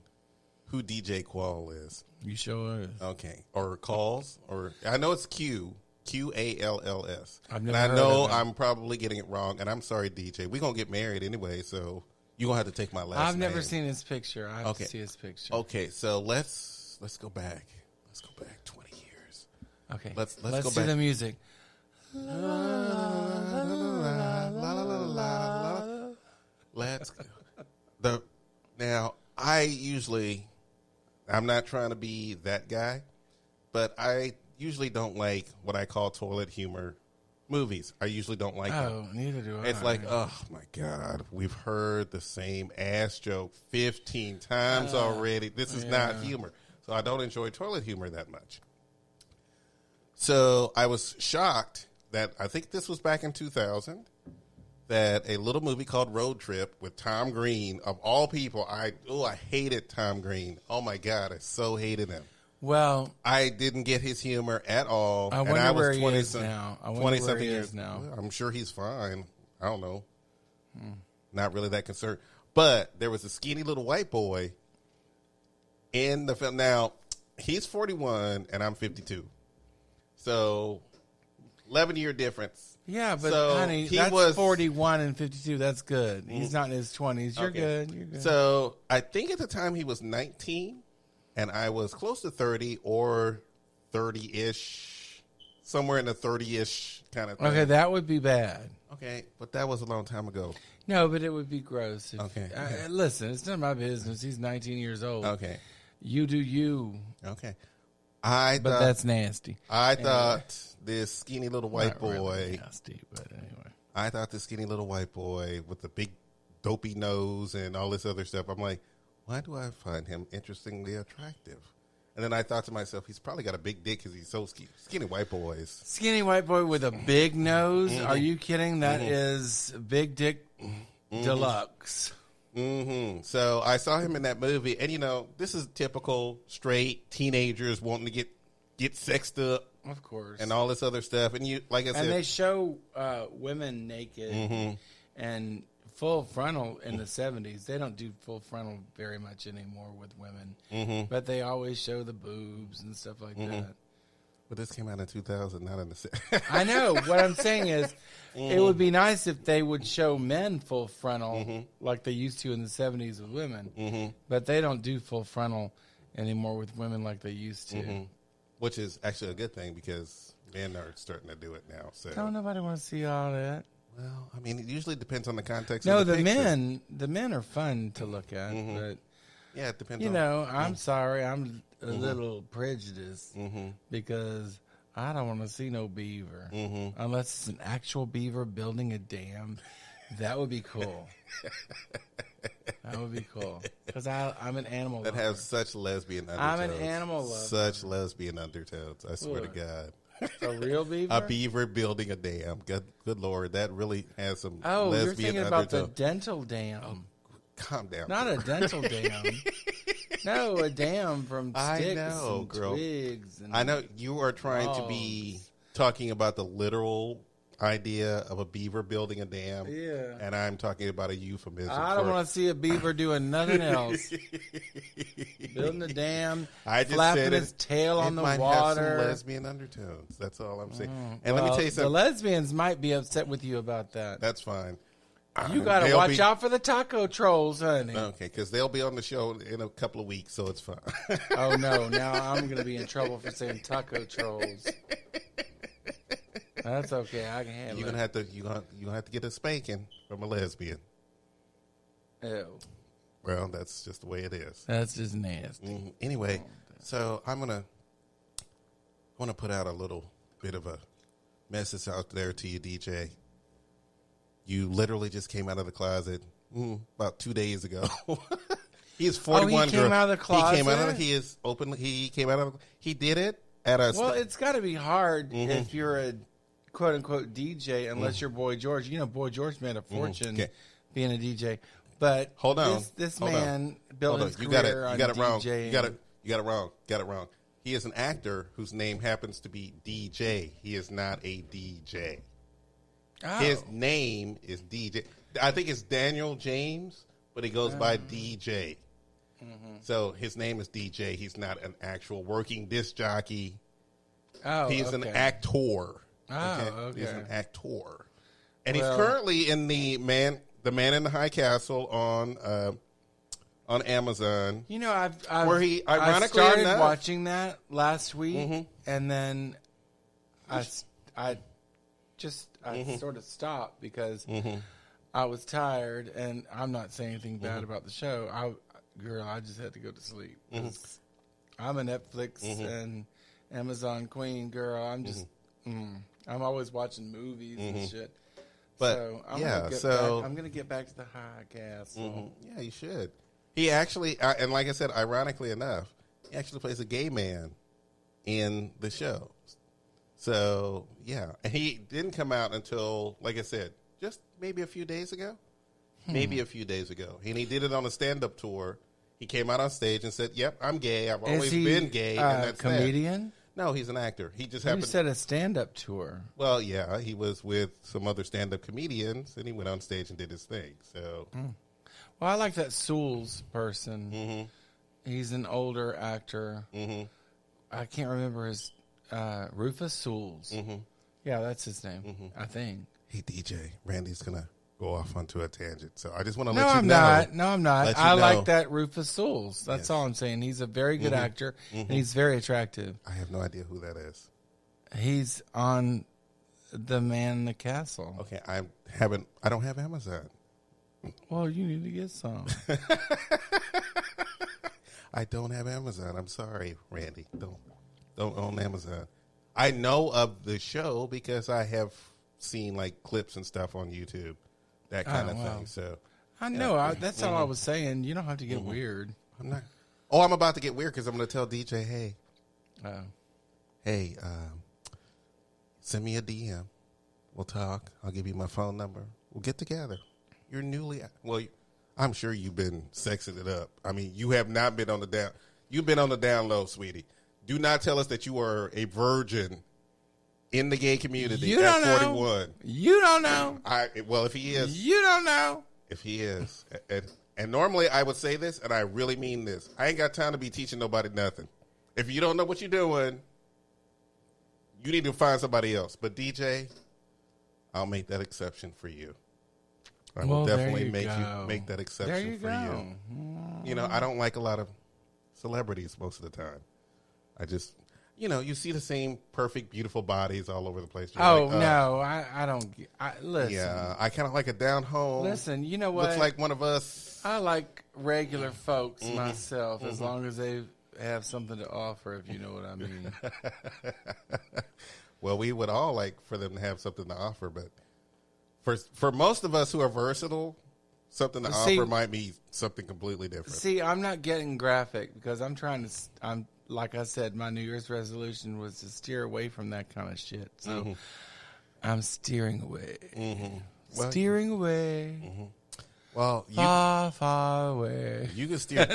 who DJ Quall is. You sure is. Okay. Or calls, or I know it's Qalls. I've never and I heard know of it. I'm probably getting it wrong, and I'm sorry, DJ. We're going to get married anyway, so you're going to have to take my last name. I've never seen his picture. I have to see his picture. Okay, so let's go back. Let's go back 20 years. Okay. Let's go do back. The music. Let's go. Now, I'm not trying to be that guy, but I usually don't like what I call toilet humor movies. I usually don't like them. Oh, neither do I. It's like, oh my God, we've heard the same ass joke 15 times already. This is not humor. So I don't enjoy toilet humor that much. So I was shocked that I think this was back in 2000 that a little movie called Road Trip with Tom Green, of all people, I hated Tom Green. Oh my God, I so hated him. Well, I didn't get his humor at all. I wonder where he is now. 20-something years now. I'm sure he's fine. I don't know. Not really that concerned. But there was a skinny little white boy in the film. Now, he's 41 and I'm 52. So, 11-year difference. Yeah, but so honey, that's 41 and 52. That's good. He's not in his 20s. You're good. You're good. So I think at the time he was 19, and I was close to 30 or 30-ish, somewhere in the 30-ish kind of thing. Okay, that would be bad. Okay, but that was a long time ago. No, but it would be gross. Okay. Listen, it's none of my business. He's 19 years old. Okay. You do you. Okay. But that's nasty. I thought this skinny little white boy. Really nasty, but anyway. I thought this skinny little white boy with the big dopey nose and all this other stuff. I'm like, why do I find him interestingly attractive? And then I thought to myself, he's probably got a big dick because he's so skinny white boys. Skinny white boy with a big nose? Are you kidding? That is Big Dick Deluxe. So I saw him in that movie, and this is typical straight teenagers wanting to get sexed up, of course, and all this other stuff. And you, like I said, and they show women naked and full frontal in the 70s. They don't do full frontal very much anymore with women, but they always show the boobs and stuff like that. But this came out in 2000, not in the. I know. What I'm saying is, it would be nice if they would show men full frontal like they used to in the 70s with women. But they don't do full frontal anymore with women like they used to. Which is actually a good thing because men are starting to do it now. So don't nobody want to see all that. Well, I mean, it usually depends on the context. No, of the men are fun to look at, but yeah, it depends. I'm sorry, I'm a little prejudiced because I don't want to see no beaver unless it's an actual beaver building a dam. That would be cool. That would be cool because I'm an animal that lover. Has such lesbian undertones. I'm an animal lover. Such lesbian undertones. I swear to God. A real beaver? A beaver building a dam. Good Lord, that really has some lesbian undertones. You're thinking about the dental dam. Oh, calm down. Not a dental dam. No, a dam from sticks and girl. twigs. And I know you are trying to be talking about the literal idea of a beaver building a dam. Yeah. And I'm talking about a euphemism. I don't want to see a beaver doing nothing else. Building a dam, flapping its tail on the water. Have some lesbian undertones. That's all I'm saying. And let me tell you something. The lesbians might be upset with you about that. That's fine. You got to watch out for the taco trolls, honey. Okay, because they'll be on the show in a couple of weeks, so it's fine. Oh, no. Now I'm going to be in trouble for saying taco trolls. That's okay. I can handle it. You're gonna have to get a spanking from a lesbian. Ew. Well, that's just the way it is. That's just nasty. Anyway, so I want to put out a little bit of a message out there to you, DJ. You literally just came out of the closet about 2 days ago. He is 41. He came out of the closet. He came out of. He did it at a. Well, it's got to be hard if you're a quote unquote DJ, unless you're Boy George. You know, Boy George made a fortune being a DJ. But hold on, this man built his career on DJ. You got it wrong. Got it wrong. He is an actor whose name happens to be DJ. He is not a DJ. Oh. His name is DJ. I think it's Daniel James, but he goes by DJ. So his name is DJ. He's not an actual working disc jockey. He's an actor. Okay. He's an actor, and he's currently in the Man in the High Castle on Amazon. You know, I started watching that last week, and then I sort of stopped because I was tired, and I'm not saying anything bad about the show. I just had to go to sleep. I'm a Netflix and Amazon queen, girl. I'm just. I'm always watching movies and shit. But so I'm gonna get back to the High Castle. Yeah, you should. He actually, and like I said, ironically enough, he actually plays a gay man in the show. So yeah, and he didn't come out until, like I said, just maybe a few days ago. And he did it on a stand-up tour. He came out on stage and said, "Yep, I'm gay. I've always been gay." And that's comedian. That. No, he's an actor. He just happened. You said a stand-up tour. Well, yeah, he was with some other stand-up comedians, and he went on stage and did his thing. So, well, I like that Sewell's person. He's an older actor. I can't remember his Rufus Sewell's. Yeah, that's his name. I think. Hey, DJ, Randy's gonna go off onto a tangent, so I just want to let you know. No, I'm not. I like that Rufus Sewell's. That's all I'm saying. He's a very good actor, and he's very attractive. I have no idea who that is. He's on The Man in the Castle. Okay, I don't have Amazon. Well, you need to get some. I don't have Amazon. I'm sorry, Randy. Don't own Amazon. I know of the show because I have seen like clips and stuff on YouTube. That kind of thing. So I know. That's all I was saying. You don't have to get weird. I'm not. Oh, I'm about to get weird because I'm going to tell DJ, hey, send me a DM. We'll talk. I'll give you my phone number. We'll get together. You're I'm sure you've been sexing it up. I mean, you have not been on the down. You've been on the down low, sweetie. Do not tell us that you are a virgin in the gay community at 41. You don't know. Well, if he is. You don't know. If he is. And normally I would say this, and I really mean this. I ain't got time to be teaching nobody nothing. If you don't know what you're doing, You need to find somebody else. But DJ, I'll make that exception for you. I will definitely make that exception for you. You know, I don't like a lot of celebrities most of the time. I just, you know, you see the same perfect, beautiful bodies all over the place. You're like, no, I don't. Listen. Yeah, I kind of like a down home. Listen, you know what? Looks like one of us. I like regular folks myself, as long as they have something to offer, if you know what I mean. Well, we would all like for them to have something to offer, but for most of us who are versatile, something to offer might be something completely different. See, I'm not getting graphic because I'm like I said, my New Year's resolution was to steer away from that kind of shit. So I'm steering away. Well, steering away. Well, far away. You can steer.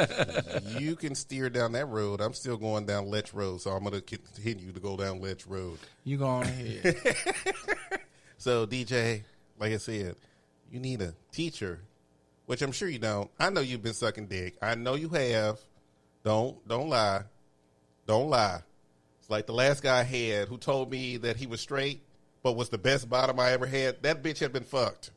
You can steer down that road. I'm still going down Letch Road, so I'm going to continue to go down Letch Road. You go on ahead. So, DJ, like I said, you need a teacher, which I'm sure you don't. I know you've been sucking dick. I know you have. Don't lie. Don't lie. It's like the last guy I had who told me that he was straight, but was the best bottom I ever had. That bitch had been fucked.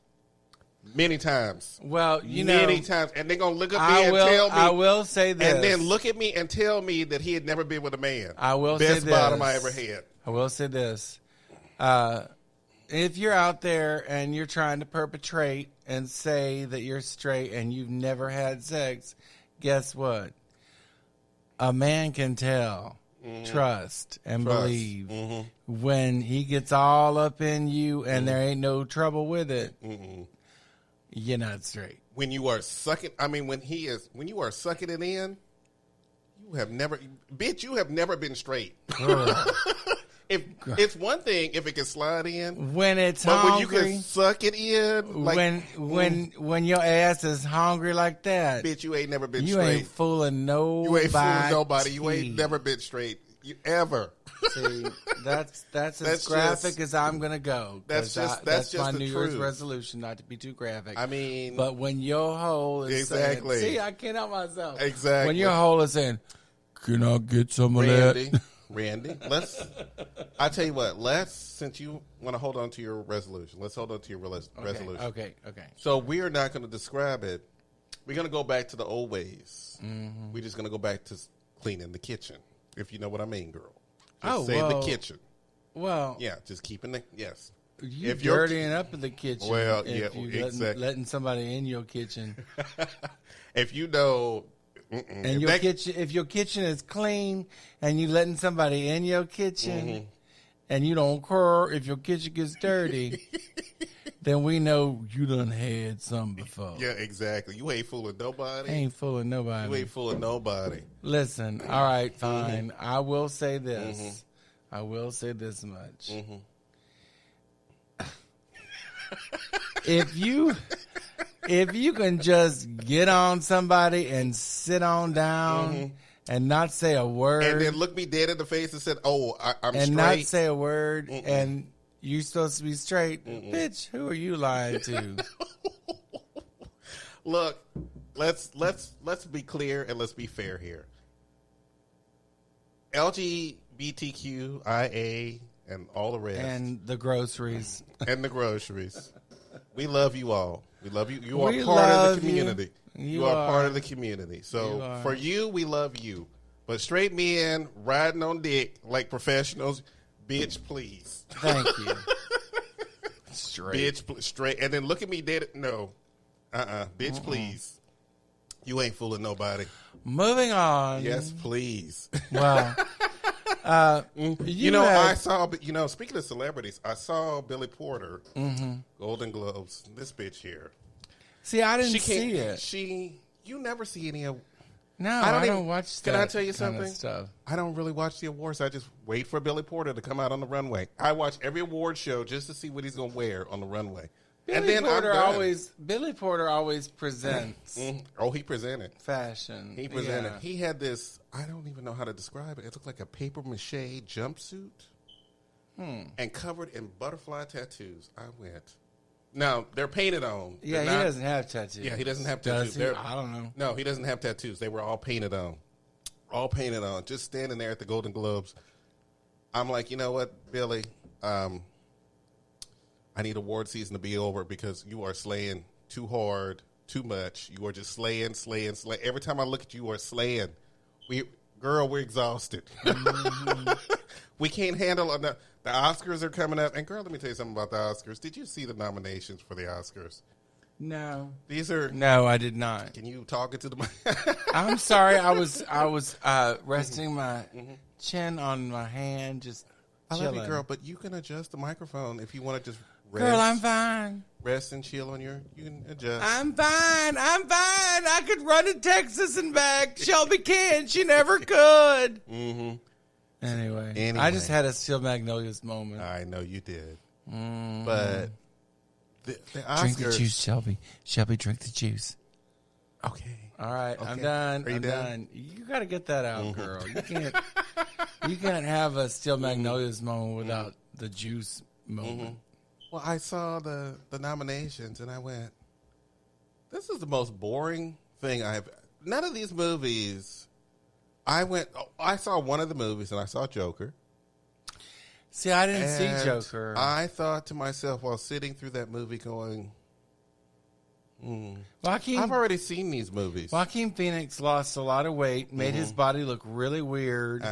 Many times. Well, many times. And they're going to look at me and tell me. I will say this. And then look at me and tell me that he had never been with a man. I will say this. Best bottom I ever had. I will say this. If you're out there and you're trying to perpetrate and say that you're straight and you've never had sex, guess what? A man can tell, trust, and believe when he gets all up in you and there ain't no trouble with it. You're not straight. When you are sucking, when you are sucking it in, you have never been straight. If it's one thing if it can slide in, when it's but hungry, when you can suck it in, like, when your ass is hungry like that, bitch, you ain't never been you straight. Ain't fooling nobody. You ain't fooling nobody. You ain't never been straight. You ever. See, that's as graphic as I'm gonna go. That's just my the New truth. Year's resolution, not to be too graphic. But when your hole is saying, see, I can't help myself. Exactly. When your hole is saying, "Can I get some of that?" Randy, I tell you what, since you want to hold on to your resolution, let's hold on to your resolution. Okay. So we are not going to describe it. We're going to go back to the old ways. We're just going to go back to cleaning the kitchen, if you know what I mean, girl. Just the kitchen. Well, yeah, just keeping the, yes. If you're dirtying up in the kitchen. Well, exactly. Letting somebody in your kitchen. If you know... And if your kitchen is clean and you letting somebody in your kitchen and you don't care if your kitchen gets dirty, then we know you done had some before. Yeah, exactly. You ain't fooling nobody. Ain't fooling nobody. You ain't fooling nobody. Listen, all right, fine. I will say this. I will say this much. If you can just get on somebody and sit on down and not say a word. And then look me dead in the face and said, I'm straight. And not say a word and you supposed to be straight. Bitch, who are you lying to? Look, let's be clear and let's be fair here. LGBTQIA and all the rest. And the groceries. We love you all. We love you. You are part of the community. You are part of the community. So for you, we love you. But straight men riding on dick like professionals, bitch, please. Thank you. Straight. Bitch, straight. And then look at me dead. No. Bitch, please. You ain't fooling nobody. Moving on. Yes, please. Well, I saw, speaking of celebrities, I saw Billy Porter, Golden Globes, this bitch here. See, I didn't see it. You never see any of. No, I don't watch that. Can I tell you kind something? of stuff. I don't really watch the awards. I just wait for Billy Porter to come out on the runway. I watch every award show just to see what he's going to wear on the runway. Billy Porter always presents. Oh, he presented. Fashion. He presented. Yeah. He had this, I don't even know how to describe it. It looked like a paper mache jumpsuit and covered in butterfly tattoos. I went. Now, they're painted on. Yeah, he doesn't have tattoos. Yeah, he doesn't have tattoos. I don't know. No, he doesn't have tattoos. They were all painted on. All painted on. Just standing there at the Golden Globes. I'm like, you know what, Billy? I need award season to be over because you are slaying too hard, too much. You are just slaying. Every time I look at you, you are slaying. We're exhausted. Mm-hmm. We can't handle enough. The Oscars are coming up. And, girl, let me tell you something about the Oscars. Did you see the nominations for the Oscars? No. No, I did not. Can you talk into the mic? I'm sorry. I was resting my chin on my hand, just chilling. I love you, girl, but you can adjust the microphone if you want to just rest. Girl, I'm fine. Rest and chill on you can adjust. I'm fine. I could run to Texas and back. Shelby can't. She never could. Mm-hmm. Anyway, I just had a Steel Magnolias moment. I know you did. Mm. But the Oscars... Drink the juice, Shelby. Shelby, drink the juice. Okay. All right, okay. I'm done. Are you done? You got to get that out, girl. You can't have a Steel Magnolias moment without the juice moment. Mm-hmm. Well, I saw the nominations and I went, this is the most boring thing I have. None of these movies. I saw one of the movies and I saw Joker. See, I didn't see Joker. I thought to myself while sitting through that movie going, I've already seen these movies. Joaquin Phoenix lost a lot of weight, made his body look really weird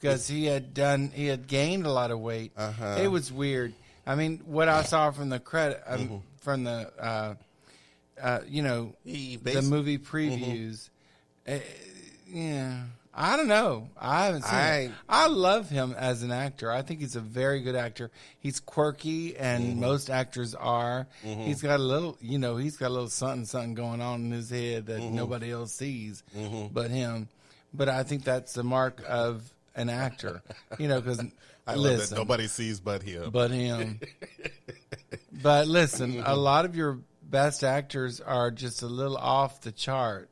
because he had gained a lot of weight. It was weird. I mean, what I saw from the credit, from the, the movie previews, yeah, I don't know. I haven't seen it. I love him as an actor. I think he's a very good actor. He's quirky, and most actors are. He's got a little, something going on in his head that nobody else sees but him. But I think that's the mark of an actor, because I love that nobody sees but him. But him. But listen, a lot of your best actors are just a little off the chart.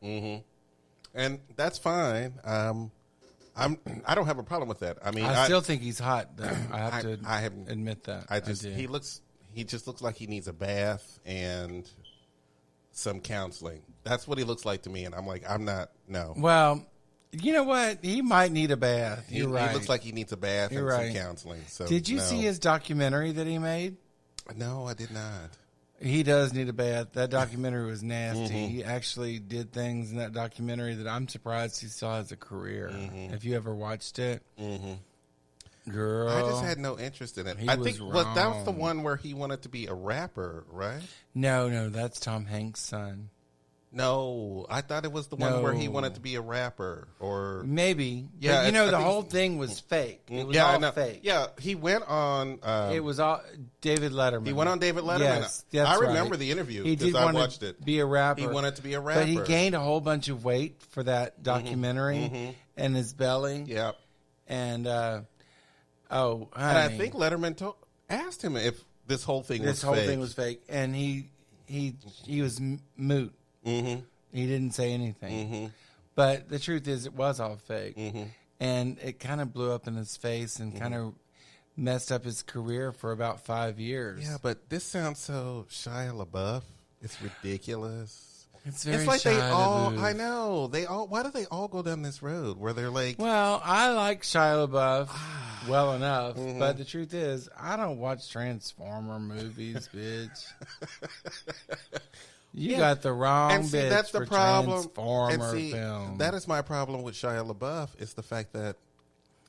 And that's fine. I don't have a problem with that. I mean, I still think he's hot, though. I have to admit that. He just looks like he needs a bath and some counseling. That's what he looks like to me. And I'm like, no. Well, you know what? He might need a bath. You're right. He looks like he needs a bath and some counseling. So did you see his documentary that he made? No, I did not. He does need a bath. That documentary was nasty. He actually did things in that documentary that I'm surprised he still has a career. Have you ever watched it? Girl. I just had no interest in it. I think that was the one where he wanted to be a rapper, right? No, that's Tom Hanks' son. No, I thought it was the one where he wanted to be a rapper, or maybe. Yeah, but the whole thing was fake. It was all fake. Yeah, he went on. It was all David Letterman. He went on David Letterman. Yes, that's I remember the interview because I watched it. Be a rapper. He wanted to be a rapper, but he gained a whole bunch of weight for that documentary and his belly. Yep. And and I think Letterman asked him if this whole thing was fake, and he was moot. He didn't say anything. But the truth is, it was all fake. And it kind of blew up in his face and kind of messed up his career for about 5 years. Yeah, but this sounds so Shia LaBeouf. It's ridiculous. It's very like Shia they all, LaBeouf. I know. Why do they all go down this road where they're like... Well, I like Shia LaBeouf well enough, but the truth is, I don't watch Transformer movies, bitch. You got the wrong bitch that's the for problem. Transformer film. That is my problem with Shia LaBeouf. It's the fact that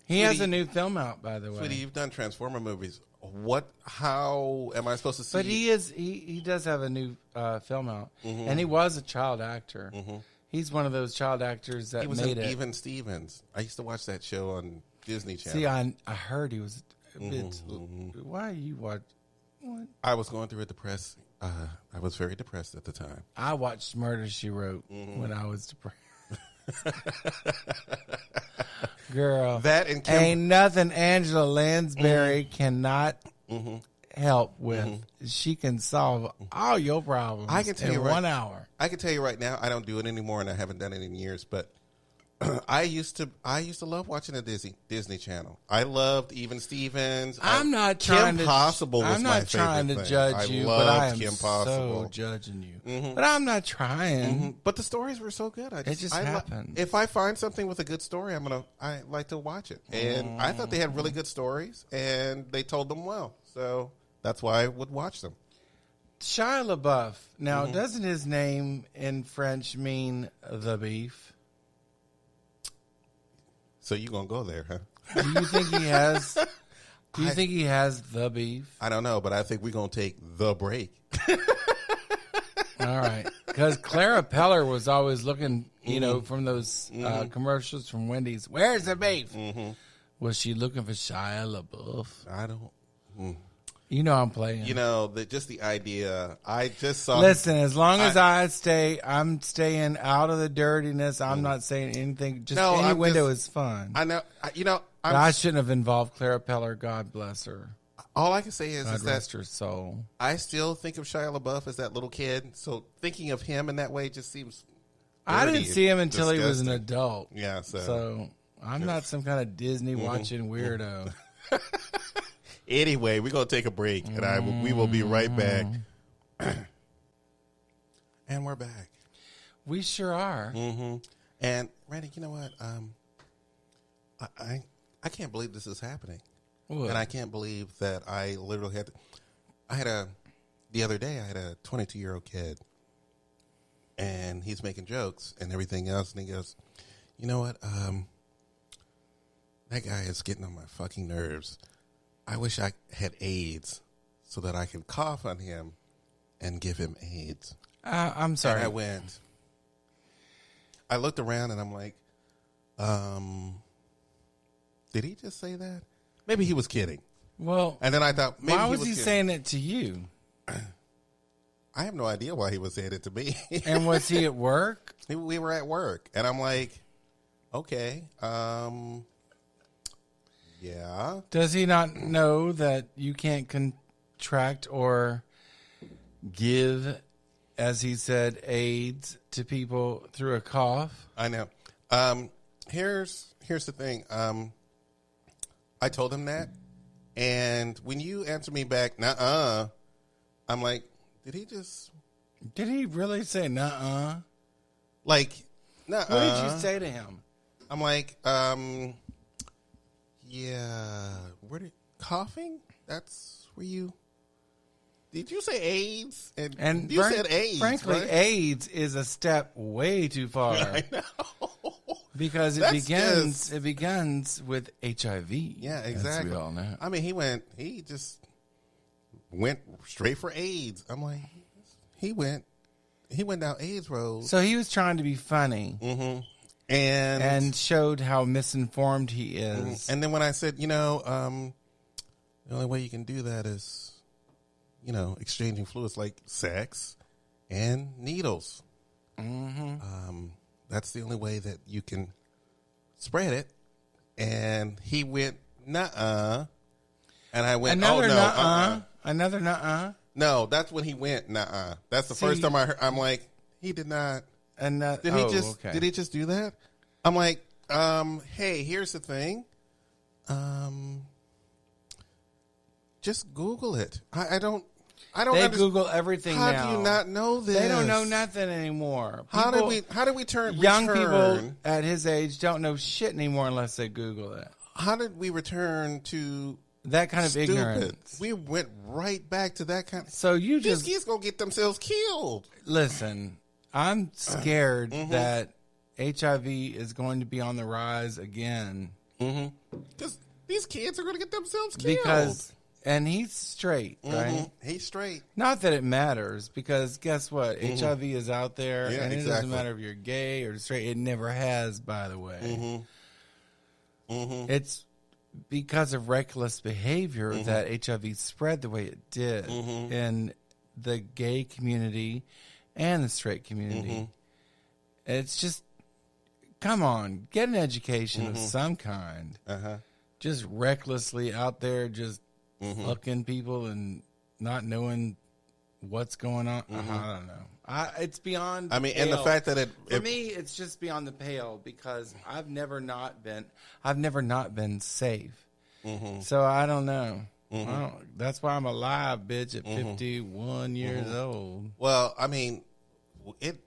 he has a new film out, by the way. Sweetie, you've done Transformer movies. How am I supposed to see? But he does have a new film out, and he was a child actor. He's one of those child actors that made it. Even Stevens. I used to watch that show on Disney Channel. See, I heard he was a bit. Why you watch? What? I was going through a depressed. I was very depressed at the time. I watched Murder, She Wrote when I was depressed. Girl, that and ain't nothing Angela Lansbury cannot help with. She can solve all your problems. I can tell you 1 hour. I can tell you right now, I don't do it anymore, and I haven't done it in years. But I used to love watching the Disney Channel. I loved Even Stevens. I'm not trying Kim Possible was I'm my not trying to favorite thing. judge you, but loved I am Kim Possible. so judging you. But I'm not trying. But the stories were so good. It just happened. If I find something with a good story, I like to watch it. And I thought they had really good stories, and they told them well. So that's why I would watch them. Shia LaBeouf. Now, doesn't his name in French mean the beef? So you gonna go there, huh? Do you think he has? Do you think he has the beef? I don't know, but I think we're gonna take the break. All right, because Clara Peller was always looking, from those commercials from Wendy's. Where's the beef? Was she looking for Shia LaBeouf? I don't. You know I'm playing. Just the idea. I just saw. Listen, as long as I'm staying out of the dirtiness. I'm not saying anything. Just any window is fun. I know. I shouldn't have involved Clara Peller. God bless her. All I can say is God that rest her soul. I still think of Shia LaBeouf as that little kid. So thinking of him in that way just seems. I didn't see him until he was an adult. Yeah. So I'm not some kind of Disney watching weirdo. Anyway, we're going to take a break, and we will be right back. And we're back. We sure are. And, Randy, you know what? I can't believe this is happening. What? And I can't believe that I literally the other day, I had a 22-year-old kid, and he's making jokes and everything else, and he goes, you know what? That guy is getting on my fucking nerves. I wish I had AIDS so that I could cough on him and give him AIDS. I'm sorry. And I looked around and I'm like, did he just say that? Maybe he was kidding. Well, and then I thought, maybe why was he he saying it to you? I have no idea why he was saying it to me. And was he at work? We were at work, and I'm like, okay, yeah. Does he not know that you can't contract or give, as he said, AIDS to people through a cough? I know. Here's the thing. I told him that, and when you answer me back, nuh-uh, I'm like, did he really say nuh-uh? Like, nuh-uh. What did you say to him? I'm like, yeah, coughing? That's where you, did you say AIDS? And you said AIDS, frankly, right? AIDS is a step way too far. I know. Because it begins with HIV. Yeah, exactly. As we all know. I mean, he just went straight for AIDS. I'm like, he went down AIDS road. So he was trying to be funny. Mm-hmm. And showed how misinformed he is. Mm-hmm. And then when I said, the only way you can do that is, exchanging fluids like sex and needles. Mm-hmm. That's the only way that you can spread it. And he went, nuh-uh. And I went, another oh, no. nuh-uh. Another nuh-uh. No, that's when he went, nuh-uh. That's the first time I heard. I'm like, he did not. And did he just do that? I'm like, hey, here's the thing. Just Google it. I don't They Google everything now. How do you not know this? They don't know nothing anymore. How did we turn young people at his age don't know shit anymore unless they Google it. How did we return to that kind of ignorance? We went right back to that kind of. So you these kids gonna get themselves killed. Listen, I'm scared that HIV is going to be on the rise again. Because these kids are going to get themselves killed. And he's straight, right? He's straight. Not that it matters, because guess what? HIV is out there, and it doesn't matter if you're gay or straight. It never has, by the way. It's because of reckless behavior that HIV spread the way it did in the gay community and the straight community. It's just, come on, get an education of some kind. Just recklessly out there, just fucking people and not knowing what's going on. I don't know. It's beyond. I mean, and the fact that for me, it's just beyond the pale because I've never not been safe. So I don't know. That's why I'm alive, bitch, at 51 years old. Well, I mean, it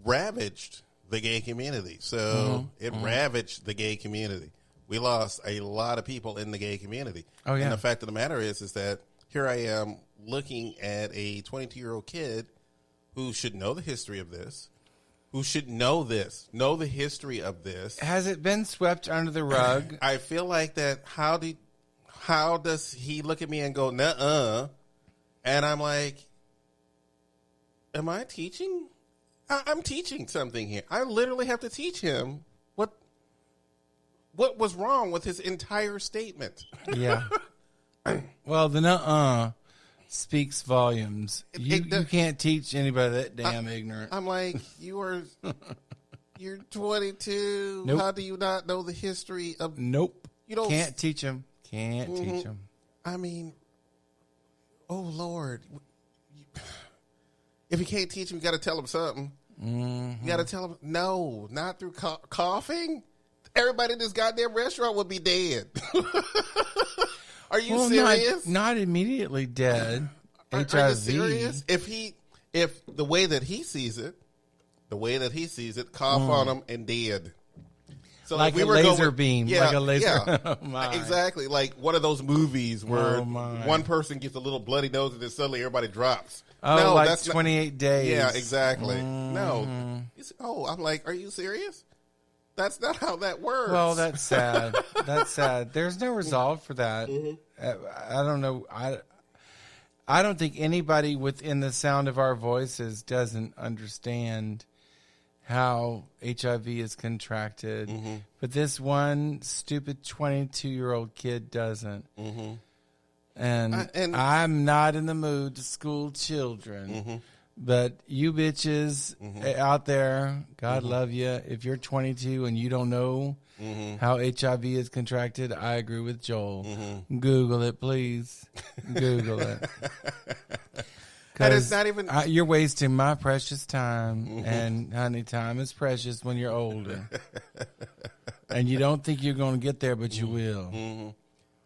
ravaged the gay community. So it ravaged the gay community. We lost a lot of people in the gay community. Oh, yeah. And the fact of the matter is that here I am looking at a 22-year-old kid who should know the history of this, who should know the history of this. Has it been swept under the rug? I feel like that. How does he look at me and go, nuh-uh? And I'm like, am I teaching? I'm teaching something here. I literally have to teach him what was wrong with his entire statement. Yeah. Well, the nuh-uh speaks volumes. You can't teach anybody that damn ignorant. I'm like, you're 22. Nope. How do you not know the history of? Nope. You don't. Can't teach him. Can't teach him. I mean, oh Lord, if you can't teach him, you got to tell him something. You got to tell him no, not through coughing. Everybody in this goddamn restaurant would be dead. Are you serious? Not immediately dead. HIV. Are you serious? If the way that he sees it, cough on him and dead. So like we a were laser beam. Yeah, like a laser. Yeah. Oh, my. Exactly. Like one of those movies where one person gets a little bloody nose and then suddenly everybody drops. Oh, no, like that's 28 days. Yeah, exactly. No. I'm like, are you serious? That's not how that works. Well, that's sad. That's sad. There's no resolve for that. I don't know. I don't think anybody within the sound of our voices doesn't understand how HIV is contracted. But this one stupid 22-year-old kid doesn't. And I'm not in the mood to school children. But you bitches out there, God love you. If you're 22 and you don't know how HIV is contracted, I agree with Joel. Google it, please. Google it. And it's not even. You're wasting my precious time. And, honey, time is precious when you're older. And you don't think you're going to get there, but you will.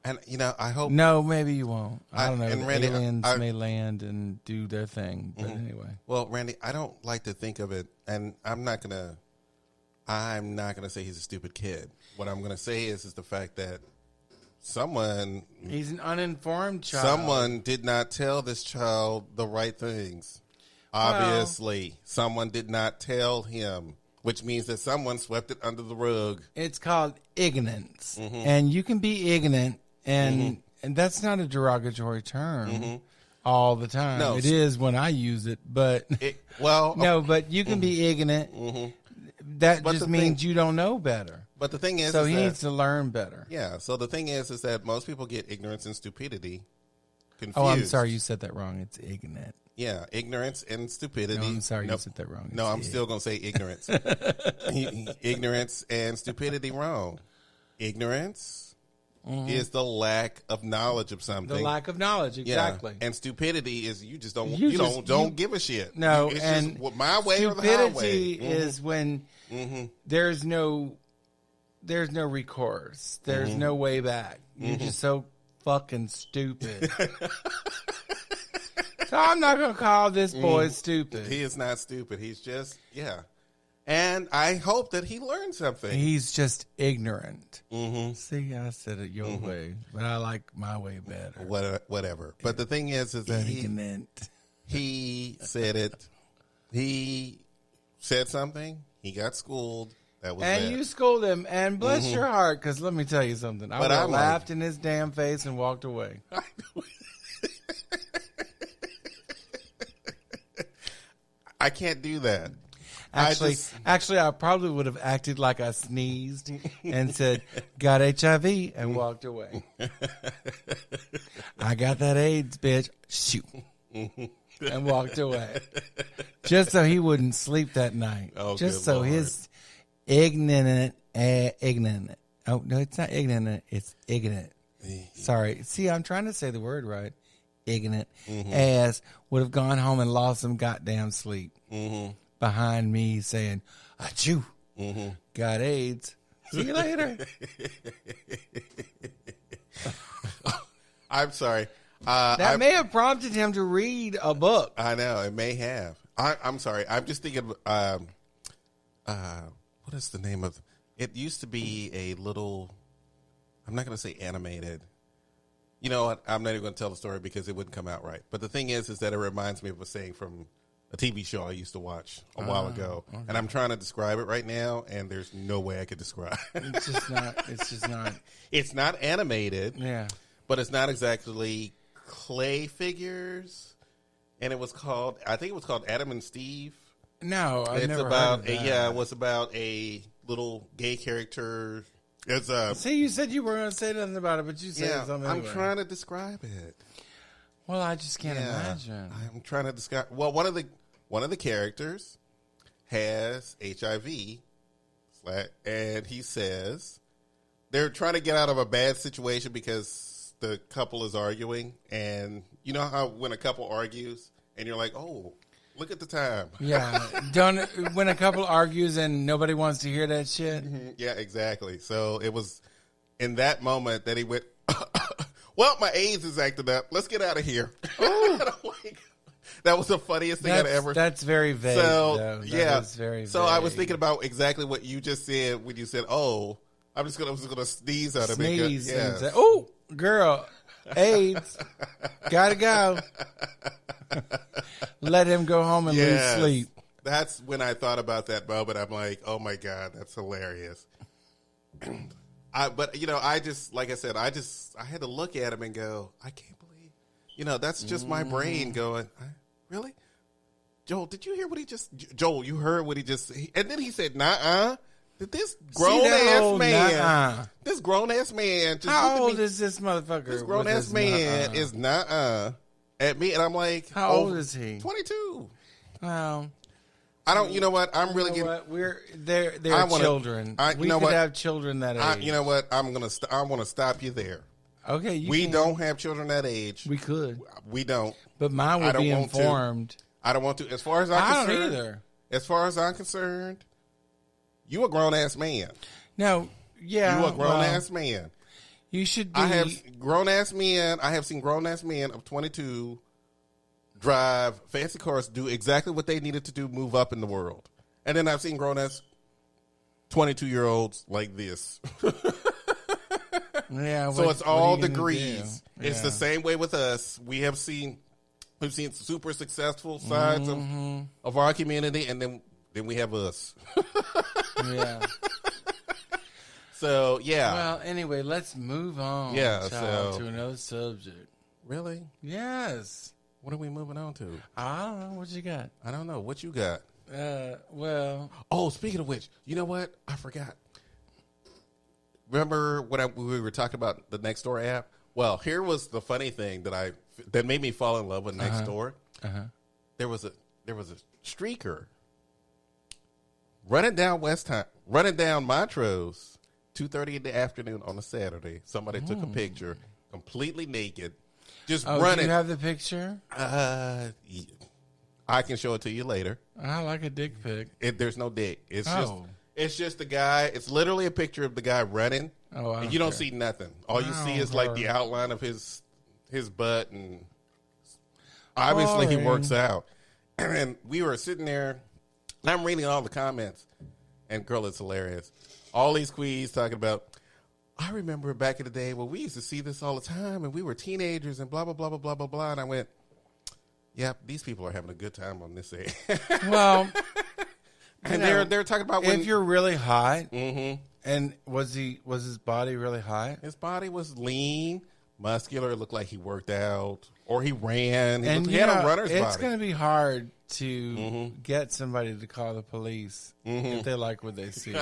And, I hope. No, maybe you won't. I don't know. And Randy, aliens may land and do their thing. But anyway. Well, Randy, I don't like to think of it, and I'm not gonna say he's a stupid kid. What I'm gonna say is the fact that he's an uninformed child. Someone did not tell this child the right things. Obviously, someone did not tell him, which means that someone swept it under the rug. It's called ignorance, and you can be ignorant. And that's not a derogatory term all the time. No, it is when I use it, but but you can be ignorant. That just means you don't know better. But the thing is, so he needs to learn better. Yeah. So the thing is that most people get ignorance and stupidity confused. Oh, I'm sorry, you said that wrong. It's ignorant. Yeah, ignorance and stupidity. No, I'm sorry, you said that wrong. No, I'm still gonna say ignorance. Ignorance and stupidity wrong. Ignorance is the lack of knowledge of something. The lack of knowledge, exactly. Yeah. And stupidity is you just don't give a shit. No, it's and just my way or the highway. Stupidity is when there's no recourse. There's no way back. You're just so fucking stupid. So I'm not gonna call this boy stupid. He is not stupid. He's just And I hope that he learned something. He's just ignorant. See, I said it your way, but I like my way better. Whatever. But the thing is that he said it. He said something. He got schooled. That was and bad. You schooled him. And bless your heart, because let me tell you something. I would have laughed in his damn face and walked away. I can't do that. Actually, I probably would have acted like I sneezed and said, "Got HIV," and walked away. I got that AIDS, bitch. Shoot. And walked away. Just so he wouldn't sleep that night. Oh, just so Lord. His ignorant. Oh, no, it's not ignorant. It's ignorant. Sorry. See, I'm trying to say the word right. ignorant ass would have gone home and lost some goddamn sleep behind me saying, achoo, got AIDS. See you later. I'm sorry. That may have prompted him to read a book. I know, it may have. I'm sorry. I'm just thinking, what is the name of, it used to be a little, I'm not going to say animated. You know what? I'm not even going to tell the story because it wouldn't come out right. But the thing is that it reminds me of a saying from a TV show I used to watch a while ago. Okay. And I'm trying to describe it right now, and there's no way I could describe it. It's just not. It's not animated. Yeah. But it's not exactly clay figures. And it was called, I think it was called Adam and Steve. No, I've never about heard of that. Yeah, it was about a little gay character. It's See, you said you were going to say nothing about it, but you said something anyway. I'm trying to describe it. Well, I just can't imagine. I'm trying to describe. Well, one of the characters has HIV, and he says they're trying to get out of a bad situation because the couple is arguing, and you know how when a couple argues, and you're like, oh. Look at the time. Yeah. When a couple argues and nobody wants to hear that shit. Mm-hmm. Yeah, exactly. So it was in that moment that he went, well, my AIDS is acting up. Let's get out of here. That was the funniest thing I'd ever. That's very vague. So, yeah. That's very vague. So I was thinking about exactly what you just said when you said, oh, I'm just going to sneeze out of it. Sneeze and say, oh, girl, AIDS. Gotta go. Let him go home and lose sleep. That's when I thought about that moment. I'm like, oh my God, that's hilarious. But you know, I just, like I said, I had to look at him and go, I can't believe, you know, that's just my brain going, really? Joel, did you hear what he just, Joel, you heard what he just, and then he said, nuh-uh. This grown-ass man, this grown-ass man. Just how old is this motherfucker? This grown-ass man is nuh-uh at me, and I'm like, how old is he? 22. Well, I don't. You know what? I'm really getting. They're children. We could have children that age. You know what? I want to stop you there. Okay. We don't have children that age. We could. We don't. But mine would be informed. I don't want to. As far as I'm concerned, I don't either. As far as I'm concerned, you a grown ass man. No. Yeah. You a grown ass man. You should be. I have grown ass men. I have seen grown ass men of 22 drive fancy cars, do exactly what they needed to do, move up in the world. And then I've seen grown ass 22-year-olds like this. Yeah. So it's all degrees. Yeah. It's the same way with us. We've seen super successful sides of our community, and then we have us. Yeah. So, yeah. Well, anyway, let's move on to another subject. Really? Yes. What are we moving on to? I don't know. What you got? I don't know. What you got? Well. Oh, speaking of which, you know what? I forgot. Remember when we were talking about the Nextdoor app? Well, here was the funny thing that made me fall in love with Nextdoor. There was a streaker running down Montrose, 2:30 in the afternoon on a Saturday. Somebody took a picture, completely naked, just running. Do you have the picture? I can show it to you later. I like a dick pic. There's no dick. It's just the guy. It's literally a picture of the guy running. And you don't see nothing. All you see is like the outline of his butt, and obviously he works out. And we were sitting there, and I'm reading all the comments, and girl, it's hilarious. All these queens talking about, I remember back in the day when we used to see this all the time, and we were teenagers, and blah blah blah blah blah blah blah. And I went, yeah, these people are having a good time on this age. Well, and they're talking about when if you're really hot. And was his body really hot? His body was lean, muscular. It looked like he worked out or he ran. He had a runner's body. It's going to be hard to get somebody to call the police if they like what they see.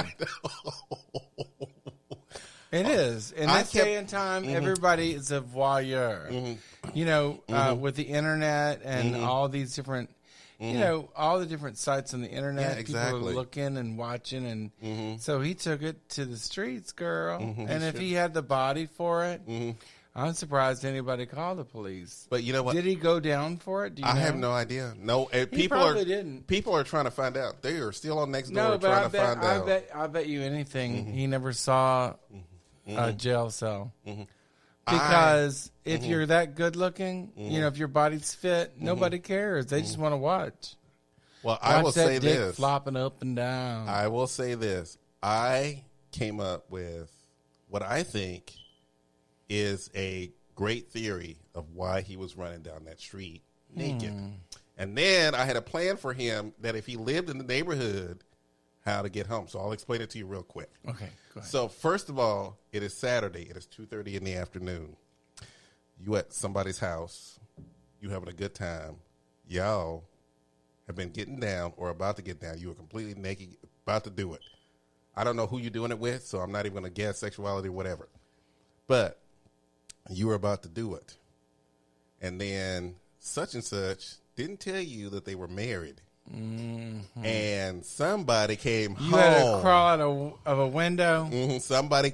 It is. In this day and time, everybody is a voyeur. You know, with the internet and all these different... You know, all the different sites on the internet, people are looking and watching, and so he took it to the streets, girl. And if he had the body for it, I'm surprised anybody called the police. But you know what? Did he go down for it? Do you know? have no idea. No, he probably didn't. People are trying to find out. They are still on Nextdoor trying to find out. I bet you anything he never saw a jail cell. Because if you're that good looking, if your body's fit, nobody cares. They just want to watch. Well, I will say dick this. Flopping up and down. I will say this. I came up with what I think is a great theory of why he was running down that street naked. And then I had a plan for him that if he lived in the neighborhood, how to get home. So I'll explain it to you real quick. Okay, go ahead. So first of all, it is Saturday. It is 2:30 in the afternoon. You at somebody's house. You having a good time. Y'all have been getting down or about to get down. You are completely naked, about to do it. I don't know who you're doing it with, so I'm not even going to guess sexuality or whatever. But you were about to do it. And then such and such didn't tell you that they were married. And somebody came home. You had to crawl out of a window? Somebody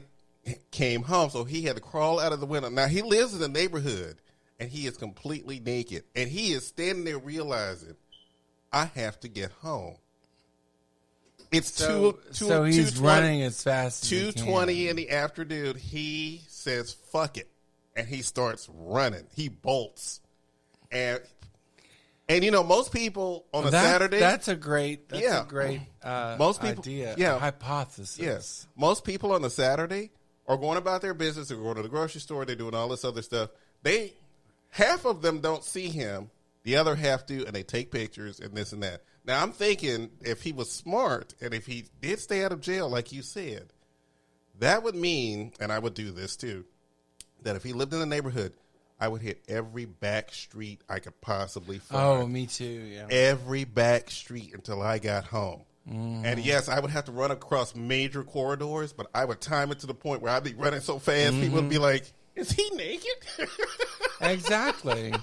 came home, so he had to crawl out of the window. Now, he lives in the neighborhood, and he is completely naked. And he is standing there realizing, I have to get home. It's so he's running as fast as 2:20 in the afternoon. He says, fuck it. And he starts running. He bolts. And most people on a Saturday. That's a great most people, idea. Hypothesis. Yes. Most people on a Saturday are going about their business. They're going to the grocery store. They're doing all this other stuff. Half of them don't see him. The other half do, and they take pictures and this and that. Now, I'm thinking if he was smart and if he did stay out of jail, like you said, that would mean, and I would do this too, that if he lived in the neighborhood, I would hit every back street I could possibly find. Oh, me too, yeah. Every back street until I got home. And yes, I would have to run across major corridors, but I would time it to the point where I'd be running so fast, people would be like, is he naked? Exactly.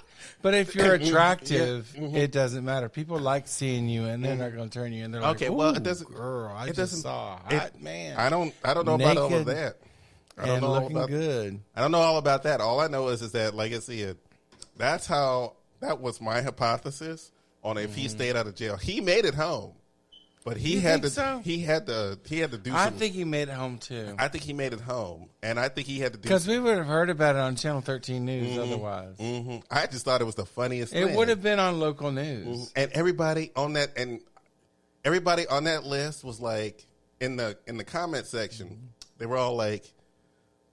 But if you're attractive, it doesn't matter. People like seeing you, and they're not going to turn you in. They're like, well, it doesn't. Girl, I just saw a hot man. I don't know about all of that. I don't and know looking about, good. I don't know all about that. All I know is that, like I said, that was my hypothesis on if he stayed out of jail. He made it home, but he had to do. I think he made it home too. I think he made it home, and I think he had to do because we would have heard about it on Channel 13 News otherwise. I just thought it was the funniest thing. It would have been on local news, and everybody on that list was like in the comment section. They were all like,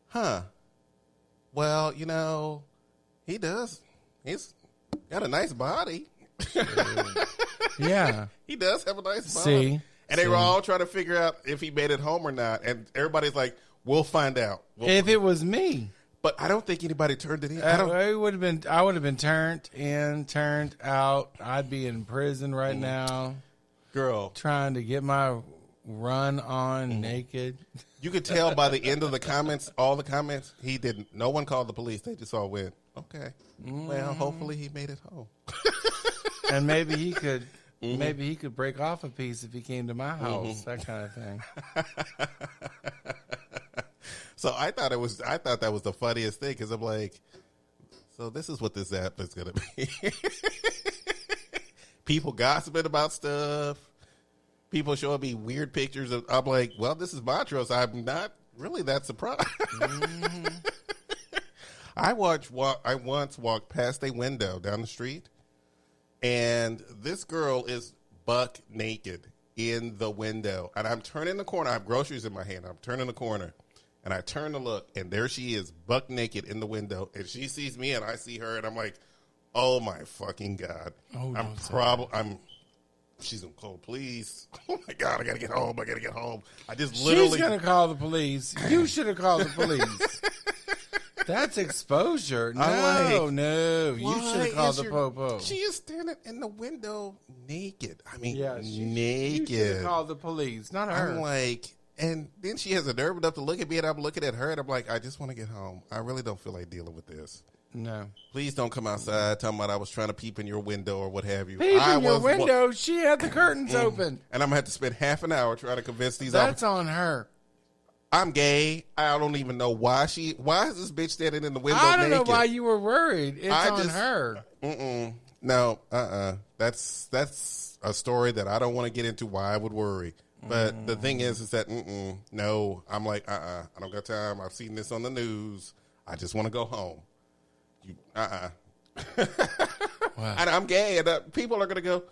huh, well, he does. He's got a nice body. Yeah. He does have a nice body. And they were all trying to figure out if he made it home or not. And everybody's like, we'll find out. If it was me. But I don't think anybody turned it in. I would have been turned in, turned out. I'd be in prison right now. Girl. Trying to get my run on naked. You could tell by the end of the comments, all the comments, he didn't. No one called the police. They just all went, okay. Well, hopefully he made it home. And maybe he could break off a piece if he came to my house, that kind of thing. So I thought that was the funniest thing because I'm like, so this is what this app is going to be. People gossiping about stuff. People showing me weird pictures. I'm like, well, this is Montrose. I'm not really that surprised. I once walked past a window down the street, and this girl is buck naked in the window. And I'm turning the corner. I have groceries in my hand. I'm turning the corner, and I turn to look, and there she is, buck naked in the window. And she sees me, and I see her, and I'm like, oh, my fucking God. She's going to call the police. Oh, my God, I got to get home. She's going to call the police. You should have called the police. That's exposure. No. You should have called the popo. She is standing in the window naked. I mean, You naked. should have called the police, not her. I'm like, and then she has the nerve enough to look at me, and I'm looking at her, and I'm like, I just want to get home. I really don't feel like dealing with this. No. Please don't come outside talking about I was trying to peep in your window or what have you. Peep in your window? She had the curtains open. And I'm going to have to spend half an hour trying to convince these That's on her. I'm gay. I don't even know why is this bitch standing in the window naked? I don't know why you were worried. It's on her. No, That's a story that I don't want to get into why I would worry. But the thing is that, no, I'm like, I don't got time. I've seen this on the news. I just want to go home. Wow. And I'm gay, and people are going to go,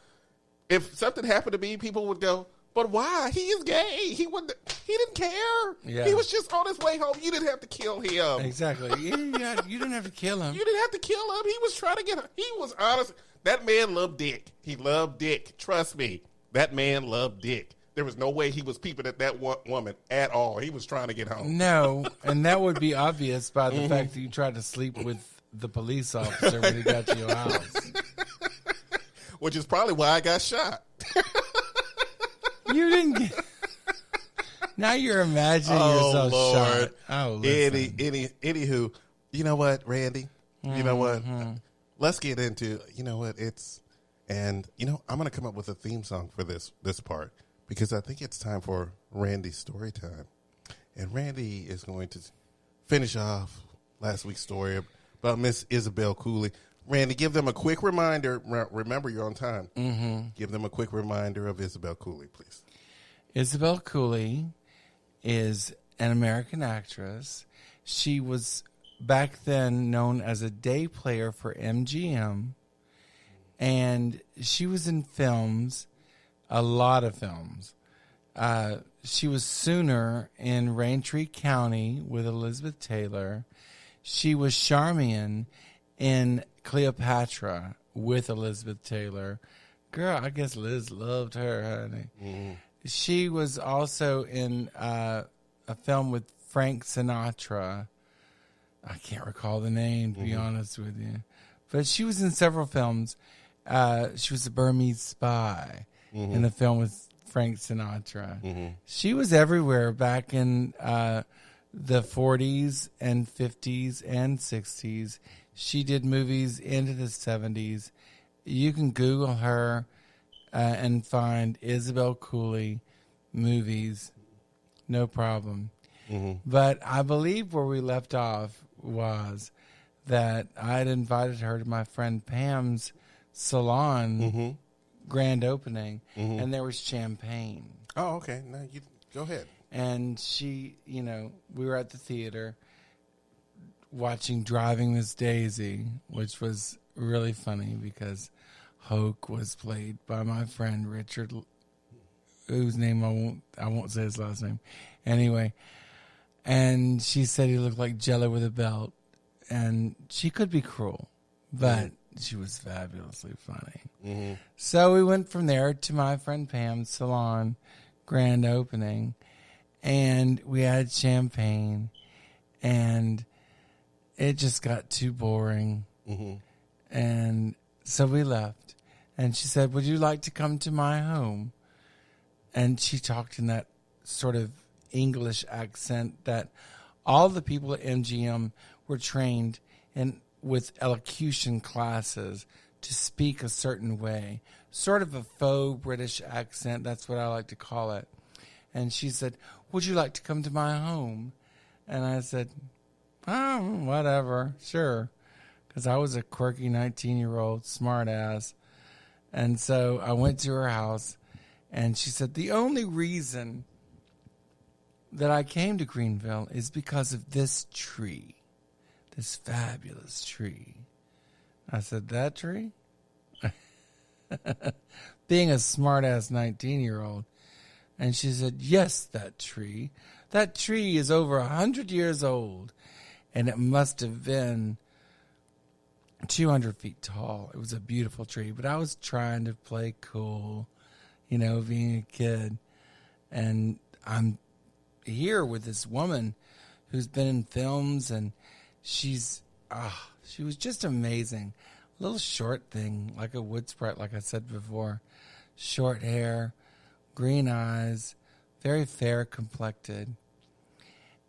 if something happened to me, people would go, but why? He is gay. He didn't care. Yeah. He was just on his way home. You didn't have to kill him. Exactly. You didn't have to kill him. You didn't have to kill him. He was trying to he was honest. That man loved dick. He loved dick. Trust me. That man loved dick. There was no way he was peeping at that woman at all. He was trying to get home. No, and that would be obvious by the fact that you tried to sleep with the police officer when he got to your house. Which is probably why I got shot. You didn't get... Now you're imagining yourself Lord. shot. Oh, listen. Anywho, you know what, Randy? You know what? Let's get into, you know what, I'm going to come up with a theme song for this part because I think it's time for Randy's story time. And Randy is going to finish off last week's story about Miss Isabel Cooley. Randy, give them a quick reminder. Remember, you're on time. Give them a quick reminder of Isabel Cooley, please. Isabel Cooley is an American actress. She was back then known as a day player for MGM, and she was in films, a lot of films. She was Sooner in Raintree County with Elizabeth Taylor. She was Charmian in Cleopatra with Elizabeth Taylor. Girl, I guess Liz loved her, honey. She was also in a film with Frank Sinatra. I can't recall the name, to be honest with you. But she was in several films. She was a Burmese spy in the film with Frank Sinatra. She was everywhere back in the 40s and 50s and 60s. She did movies into the 70s. You can Google her and find Isabel Cooley movies. No problem. But I believe where we left off was that I had invited her to my friend Pam's salon grand opening, and there was champagne. Oh, okay. Now you go ahead. And she, we were at the theater watching Driving Miss Daisy, which was really funny because Hoke was played by my friend Richard, whose name I won't say his last name. Anyway, and she said he looked like Jello with a belt, and she could be cruel, but she was fabulously funny. So we went from there to my friend Pam's salon grand opening, and we had champagne, and it just got too boring. And so we left, and she said, would you like to come to my home? And she talked in that sort of English accent that all the people at MGM were trained in with elocution classes to speak a certain way, sort of a faux British accent. That's what I like to call it. And she said, would you like to come to my home? And I said, whatever, sure. Because I was a quirky 19-year-old smartass. And so I went to her house, and she said, the only reason that I came to Greenville is because of this tree, this fabulous tree. I said, that tree? Being a smartass 19-year-old. And she said, yes, that tree. That tree is over 100 years old, and it must have been 200 feet tall. It was a beautiful tree, but I was trying to play cool, being a kid. And I'm here with this woman who's been in films, and she was just amazing. A little short thing, like a wood sprite, like I said before. Short hair, green eyes, very fair complected.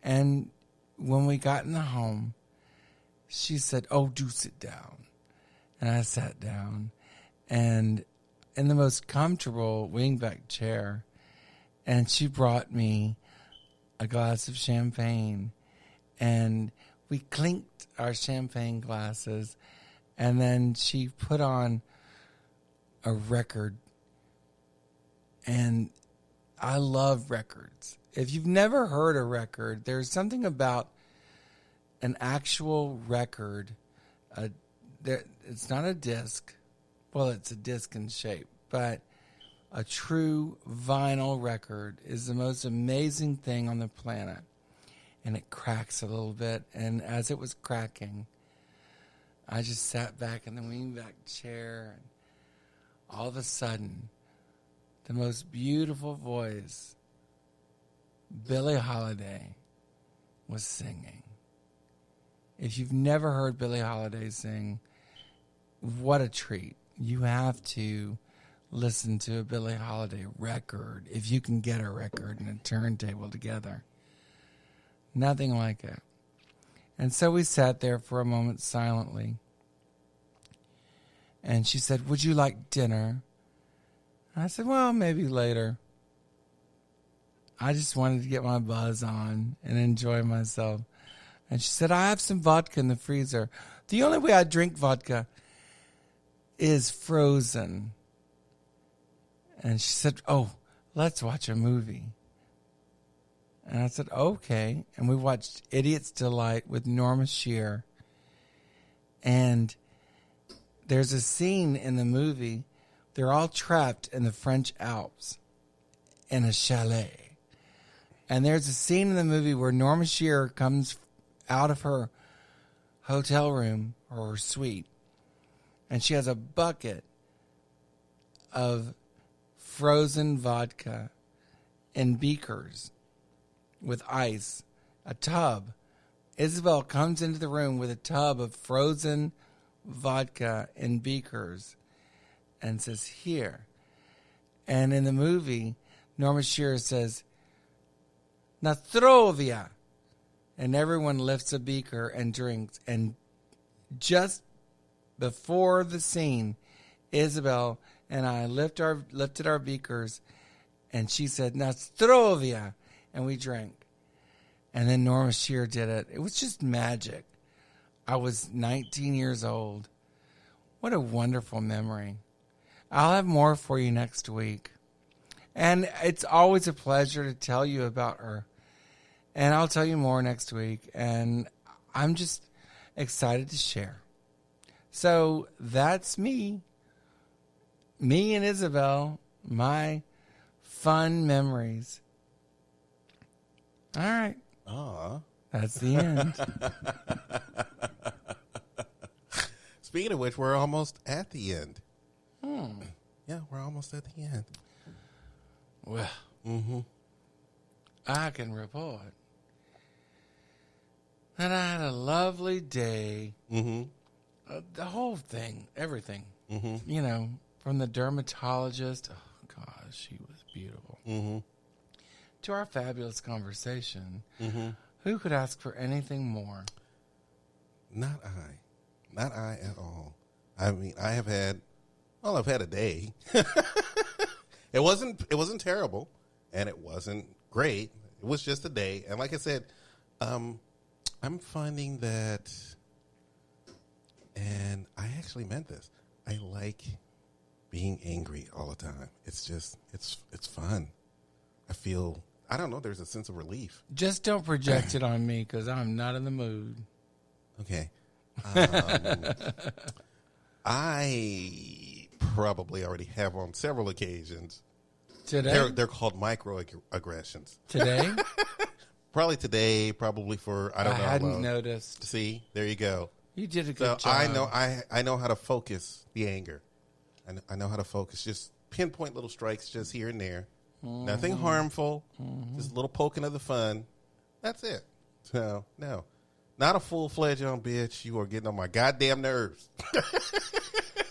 And when we got in the home, she said, oh, do sit down. And I sat down, and in the most comfortable wingback chair, and she brought me a glass of champagne, and we clinked our champagne glasses, and then she put on a record, and I love records. If you've never heard a record, there's something about an actual record. It's not a disc. Well, it's a disc in shape, but a true vinyl record is the most amazing thing on the planet. And it cracks a little bit. And as it was cracking, I just sat back in the wingback chair. And all of a sudden, the most beautiful voice, Billie Holiday, was singing. If you've never heard Billie Holiday sing, what a treat. You have to listen to a Billie Holiday record, if you can get a record and a turntable together. Nothing like it. And so we sat there for a moment silently. And she said, "Would you like dinner?" And I said, "Well, maybe later." I just wanted to get my buzz on and enjoy myself. And she said, "I have some vodka in the freezer. The only way I drink vodka is frozen." And she said, "Oh, let's watch a movie." And I said, "Okay." And we watched Idiot's Delight with Norma Shear. And there's a scene in the movie. They're all trapped in the French Alps in a chalet. And there's a scene in the movie where Norma Shear comes out of her hotel room or her suite, and she has a bucket of frozen vodka in beakers with ice, a tub. Isabel comes into the room with a tub of frozen vodka in beakers and says, "Here." And in the movie, Norma Shearer says, "Nastrovia." And everyone lifts a beaker and drinks. And just before the scene, Isabel and I lifted our beakers, and she said, "Nastrovia," and we drank. And then Norma Shearer did it. It was just magic. I was 19 years old. What a wonderful memory. I'll have more for you next week. And it's always a pleasure to tell you about her. And I'll tell you more next week. And I'm just excited to share. So that's me. Me and Isabel. My fun memories. All right. Aw. That's the end. Speaking of which, we're almost at the end. Yeah, we're almost at the end. Well, I can report that I had a lovely day. The whole thing, everything. You know, from the dermatologist. Oh, gosh, she was beautiful. To our fabulous conversation. Who could ask for anything more? Not I. Not I at all. I mean, I've had a day. It wasn't terrible, and it wasn't great. It was just a day. And like I said, I'm finding that, and I actually meant this, I like being angry all the time. It's just, it's fun. I don't know, there's a sense of relief. Just don't project it on me, because I'm not in the mood. Okay. I probably already have on several occasions. Today? They're called microaggressions. Today? Probably today, probably for, I don't know. I hadn't noticed. See, there you go. You did a good job. I know how to focus the anger. I know how to focus. Just pinpoint little strikes just here and there. Nothing harmful. Just a little poking of the fun. That's it. So, no. Not a full-fledged young bitch. You are getting on my goddamn nerves.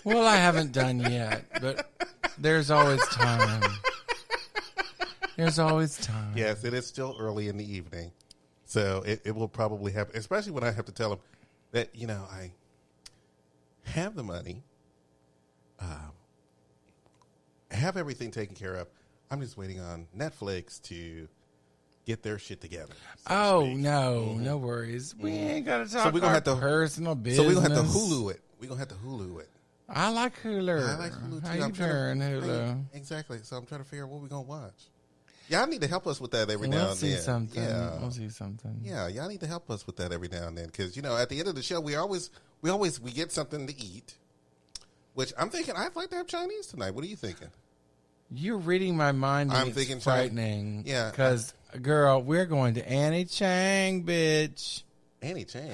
Well, I haven't done yet, but there's always time. There's always time. Yes, it is still early in the evening. So it will probably happen, especially when I have to tell them that, you know, I have the money, have everything taken care of. I'm just waiting on Netflix to get their shit together. No worries. We ain't got to talk so we're gonna have to personal business. So we're going to have to Hulu it. We're going to have to Hulu it. I like Hulu. I like Hulu, too. How you doing, Hulu? Exactly. So I'm trying to figure out what we're going to watch. Y'all need to help us with that every now and then. We'll see something. Yeah, y'all need to help us with that every now and then. Because, at the end of the show, we get something to eat. Which I'm thinking, I'd like to have Chinese tonight. What are you thinking? You're reading my mind. I'm thinking frightening. Yeah. Because, girl, we're going to Annie Chang, bitch. Annie Chang?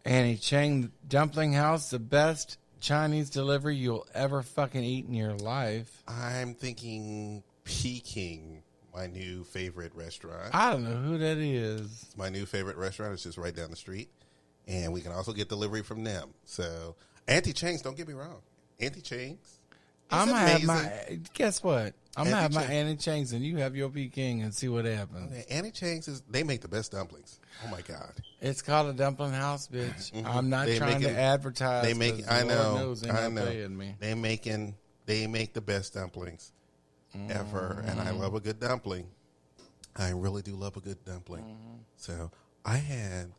Annie Chang Dumpling House, the best Chinese delivery you'll ever fucking eat in your life. I'm thinking Peking, my new favorite restaurant. I don't know who that is. It's my new favorite restaurant. It's just right down the street. And we can also get delivery from them. So, Auntie Chang's, don't get me wrong. Auntie Chang's. I'm going to have my, guess what? I'm going to have my Annie Chang's and you have your Peking and see what happens. Okay, Annie Chang's, they make the best dumplings. Oh, my God. It's called a dumpling house, bitch. Mm-hmm. I'm not trying to advertise. They make, I know. Paying me. They make the best dumplings ever. And I love a good dumpling. I really do love a good dumpling. So, I had...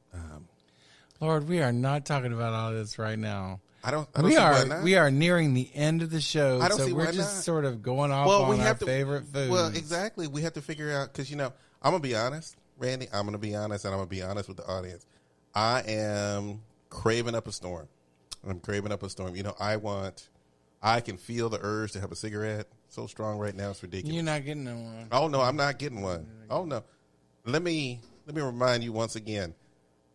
Lord, we are not talking about all this right now. I don't see why not. We are nearing the end of the show, I don't see we're why just not. sort of going off on our favorite foods. Well, exactly. We have to figure out, because, I'm going to be honest, Randy, I'm going to be honest, and I'm going to be honest with the audience. I am craving up a storm. I'm craving up a storm. I can feel the urge to have a cigarette so strong right now, it's ridiculous. You're not getting one. Oh, no, I'm not getting one. Oh, no. Let me remind you once again.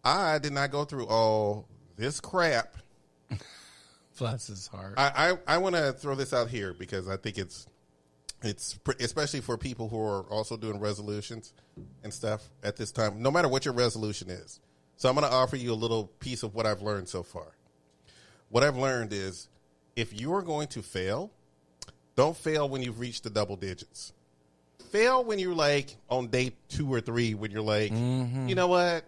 I did not go through all this crap. Bless his heart. I want to throw this out here because I think it's especially for people who are also doing resolutions and stuff at this time, no matter what your resolution is. So I'm going to offer you a little piece of what I've learned so far. What I've learned is if you are going to fail, don't fail when you've reached the double digits. Fail when you're like on day 2 or 3 when you're like, you know what?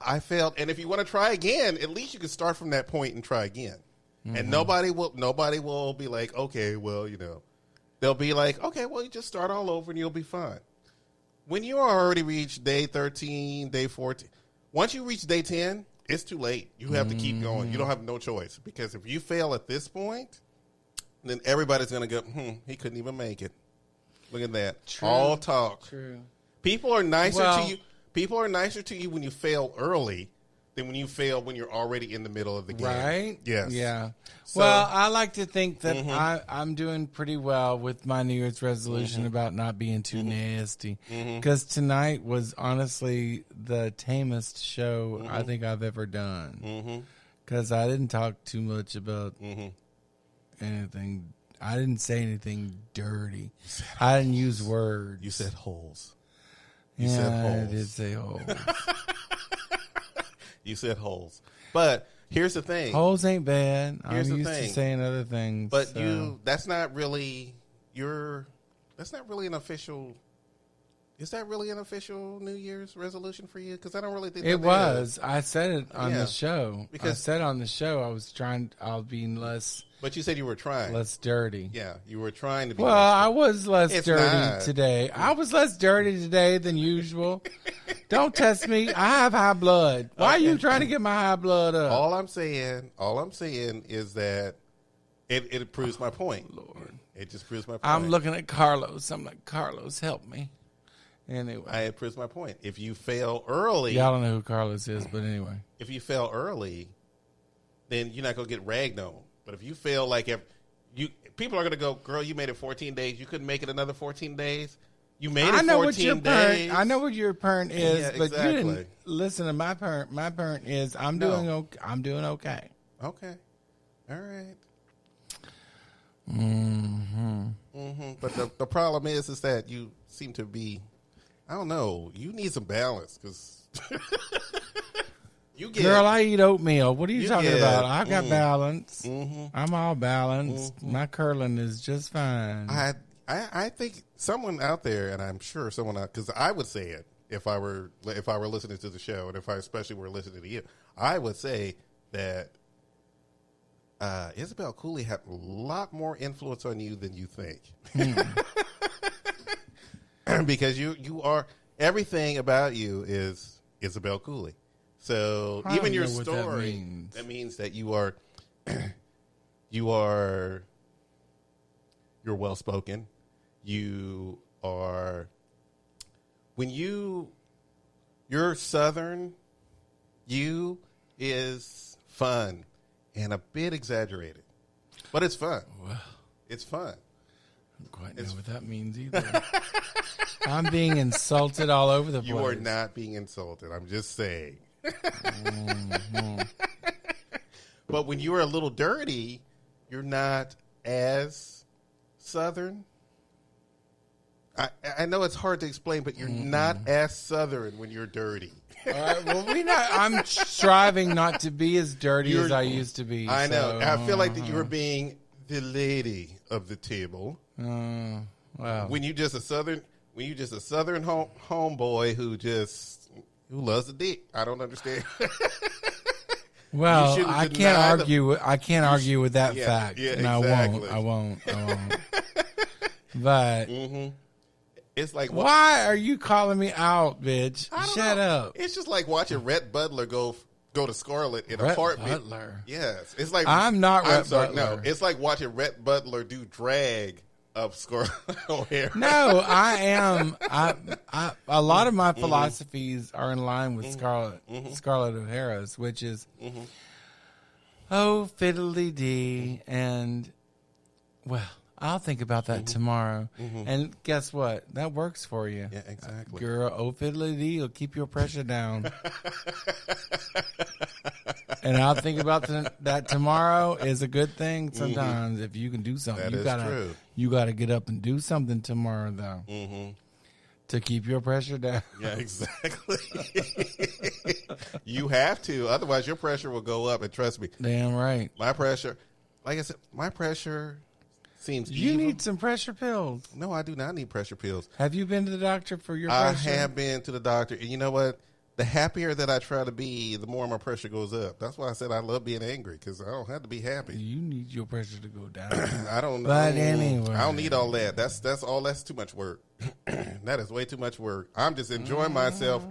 I failed, and if you want to try again, at least you can start from that point and try again. And nobody will be like, okay, well, they'll be like, okay, well, you just start all over and you'll be fine. When you already reached day 13, day 14, once you reach day 10, it's too late. You have to keep going. You don't have no choice because if you fail at this point, then everybody's going to go, he couldn't even make it. Look at that. True. All talk. True. People are nicer to you. People are nicer to you when you fail early than when you fail when you're already in the middle of the game. Right? Yes. Yeah. So, well, I like to think that I'm doing pretty well with my New Year's resolution about not being too nasty. Because tonight was honestly the tamest show I think I've ever done. Because I didn't talk too much about anything. I didn't say anything dirty. I didn't use words. You said holes. You said holes. I did say holes. You said holes. But here's the thing. Holes ain't bad. I'm used to saying other things. But that's not really an official. Is that really an official New Year's resolution for you? Because I don't really think it was. I said it on the show. Because I said on the show I'll be less. But you said you were trying. Less dirty. Yeah, you were trying to be less dirty. I was less dirty today. I was less dirty today than usual. Don't test me. I have high blood. Why are you trying to get my high blood up? All I'm saying is that it proves my point. Lord. It just proves my point. I'm looking at Carlos. I'm like, Carlos, help me. Anyway. It proves my point. If you fail early. Y'all don't know who Carlos is, but anyway. If you fail early, then you're not going to get ragged on. But if you fail, people are going to go, girl, you made it 14 days. You couldn't make it another 14 days. You made it 14 days. I know what your parent is, but exactly. You didn't listen to my parent. My parent is, I'm doing okay. Okay. All right. But the problem is that you seem to be, I don't know, you need some balance because... Girl, I eat oatmeal. What are you talking about? I got balance. I'm all balanced. My curling is just fine. I think someone out there, and I'm sure someone out, because I would say it if I were listening to the show, and if I especially were listening to you, I would say that Isabel Cooley had a lot more influence on you than you think. because you are, everything about you is Isabel Cooley. So even your story, that means that you're well spoken. You're Southern, you is fun and a bit exaggerated, but it's fun. Well, it's fun. I don't quite know what that means either. I'm being insulted all over the place. You are not being insulted. I'm just saying. Mm-hmm. But when you are a little dirty, you're not as Southern. I know it's hard to explain, but you're not as Southern when you're dirty. All right, well, I'm striving not to be as dirty as I used to be. I know. I feel like that you were being the lady of the table. Wow. When you just a Southern homeboy who loves the dick. I don't understand. Well, I can't argue with that fact. Yeah, and exactly. I won't. But it's like, why are you calling me out, bitch? Shut up. It's just like watching Rhett Butler go to Scarlett in a heartbeat. Butler. Yes, it's like I'm not Rhett Butler. No, it's like watching Rhett Butler do drag of Scarlett O'Hara. No, I am. A lot of my philosophies are in line with Scarlett O'Hara's, which is, oh, fiddly dee, and well, I'll think about that tomorrow. And guess what? That works for you. Yeah, exactly. Girl, oh, fiddly dee will keep your pressure down. And I'll think about that tomorrow is a good thing sometimes if you can do something. True. You got to get up and do something tomorrow, though, to keep your pressure down. Yeah, exactly. You have to. Otherwise, your pressure will go up. And trust me. Damn right. My pressure, like I said, seems You evil. need some pressure pills. No, I do not need pressure pills. Have you been to the doctor for your I pressure? have been to the doctor. And you know what? The happier that I try to be, the more my pressure goes up. That's why I said I love being angry, because I don't have to be happy. You need your pressure to go down. I don't know. But anyway. I don't need all that. That's too much work. That is way too much work. I'm just enjoying myself.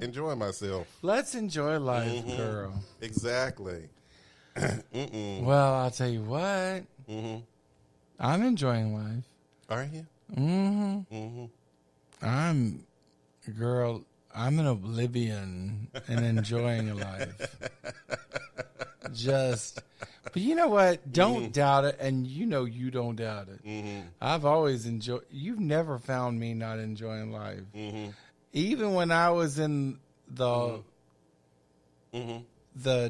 Let's enjoy life, girl. Exactly. Well, I'll tell you what. I'm enjoying life. Are you? I'm in oblivion and enjoying life. But you know what? Don't doubt it, and you know you don't doubt it. I've always enjoyed. You've never found me not enjoying life, even when I was in the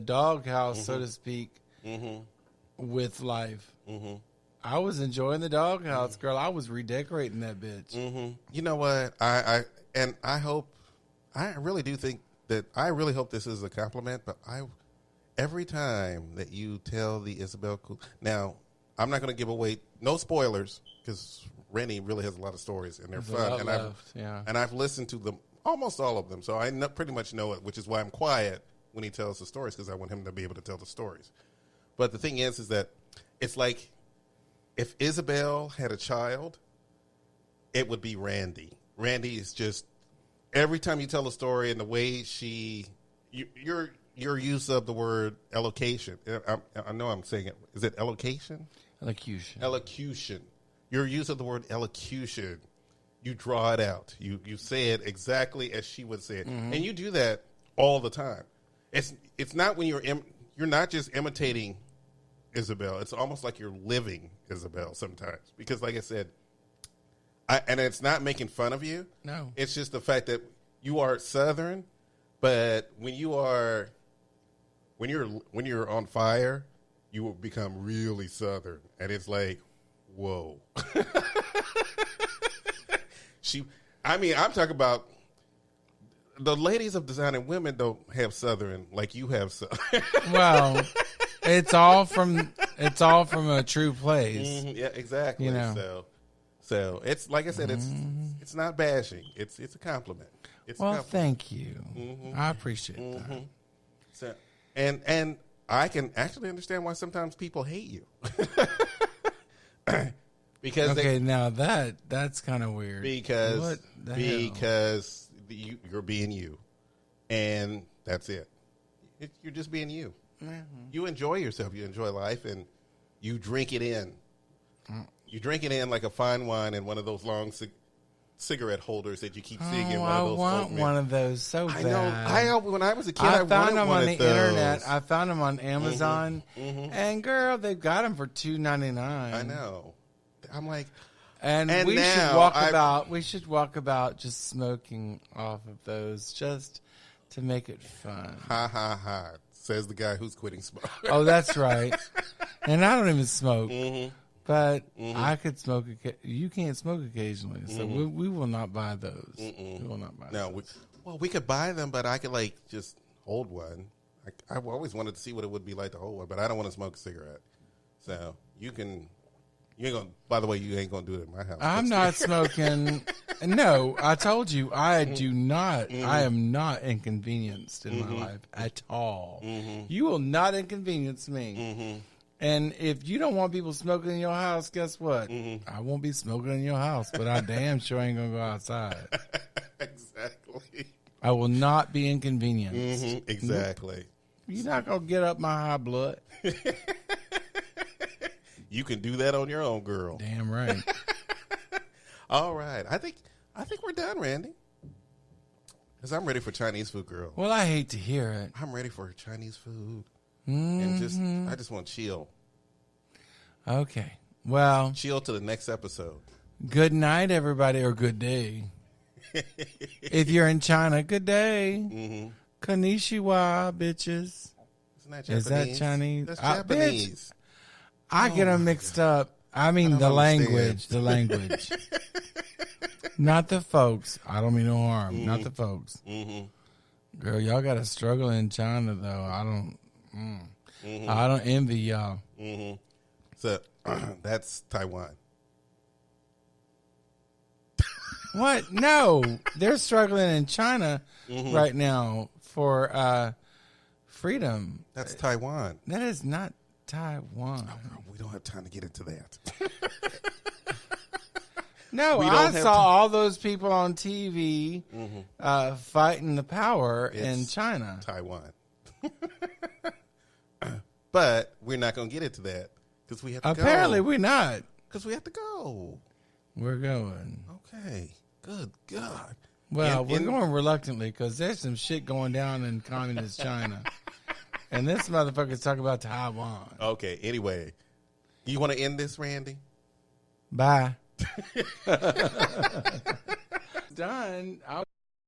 doghouse, so to speak, with life. I was enjoying the doghouse, girl. I was redecorating that bitch. You know what? I really do think that I really hope this is a compliment, but every time that you tell the Isabel Cool, now I'm not going to give away no spoilers because Rennie really has a lot of stories and they're fun, and I've listened to them, almost all of them, so I pretty much know it, which is why I'm quiet when he tells the stories, because I want him to be able to tell the stories. But the thing is that it's like if Isabel had a child, it would be Randy. Randy is just, every time you tell a story and the way your use of the word elocution, I know I'm saying it. Is it elocution? Elocution. Elocution. Your use of the word elocution, you draw it out. You say it exactly as she would say it, and you do that all the time. It's not when you're not just imitating Isabel. It's almost like you're living Isabel sometimes, because, like I said. And it's not making fun of you. No. It's just the fact that you are Southern, but when you're on fire, you will become really Southern, and it's like, whoa. I'm talking about the ladies of design, and women don't have Southern like you have Southern. Well, it's all from a true place. Yeah, exactly. You know. So it's like I said, it's not bashing. It's a compliment. Thank you. I appreciate that. So, and I can actually understand why sometimes people hate you. Because now that's kind of weird. Because because you're being you, and that's it. You're just being you. Mm-hmm. You enjoy yourself. You enjoy life, and you drink it in. You drink it in like a fine wine in one of those long cigarette holders that you keep seeing in one of those. I want one of those so bad. I know. When I was a kid, I found them on the internet. Those. I found them on Amazon, and girl, they've got them for $2.99. I know. I'm like, and we should walk about just smoking off of those just to make it fun. Ha ha ha! Says the guy who's quitting smoking. Oh, that's right. And I don't even smoke. But I could smoke. You can't smoke occasionally, so we will not buy those. We will not buy. No, we could buy them, but I could just hold one. I've always wanted to see what it would be like to hold one, but I don't want to smoke a cigarette. So you can. You ain't gonna. By the way, you ain't gonna do it in my house. I'm not smoking. No, I told you I do not. I am not inconvenienced in my life at all. You will not inconvenience me. And if you don't want people smoking in your house, guess what? I won't be smoking in your house, but I damn sure ain't going to go outside. Exactly. I will not be inconvenienced. Exactly. You're not going to get up my high blood. You can do that on your own, girl. Damn right. All right. I think we're done, Randy. Because I'm ready for Chinese food, girl. Well, I hate to hear it. I'm ready for Chinese food. And I just want to chill. Okay. Well, chill to the next episode. Good night, everybody, or good day. If you're in China, good day. Konnichiwa, bitches. Isn't that Japanese? Is that Chinese? That's Japanese. I get them mixed up. I mean the language. The language. Not the folks. I don't mean no harm. Not the folks. Girl, y'all got to struggle in China, though. I don't envy y'all. So that's Taiwan. What? No, they're struggling in China right now for freedom. That's Taiwan. That is not Taiwan. Oh, no, we don't have time to get into that. No, I saw all those people on TV fighting the power in China. Taiwan. But we're not going to get into that because we have to go. Apparently we're not. Because we have to go. We're going. Okay. Good God. Well, we're going reluctantly because there's some shit going down in communist China. And this motherfucker's talking about Taiwan. Okay. Anyway, you want to end this, Randy? Bye. Done.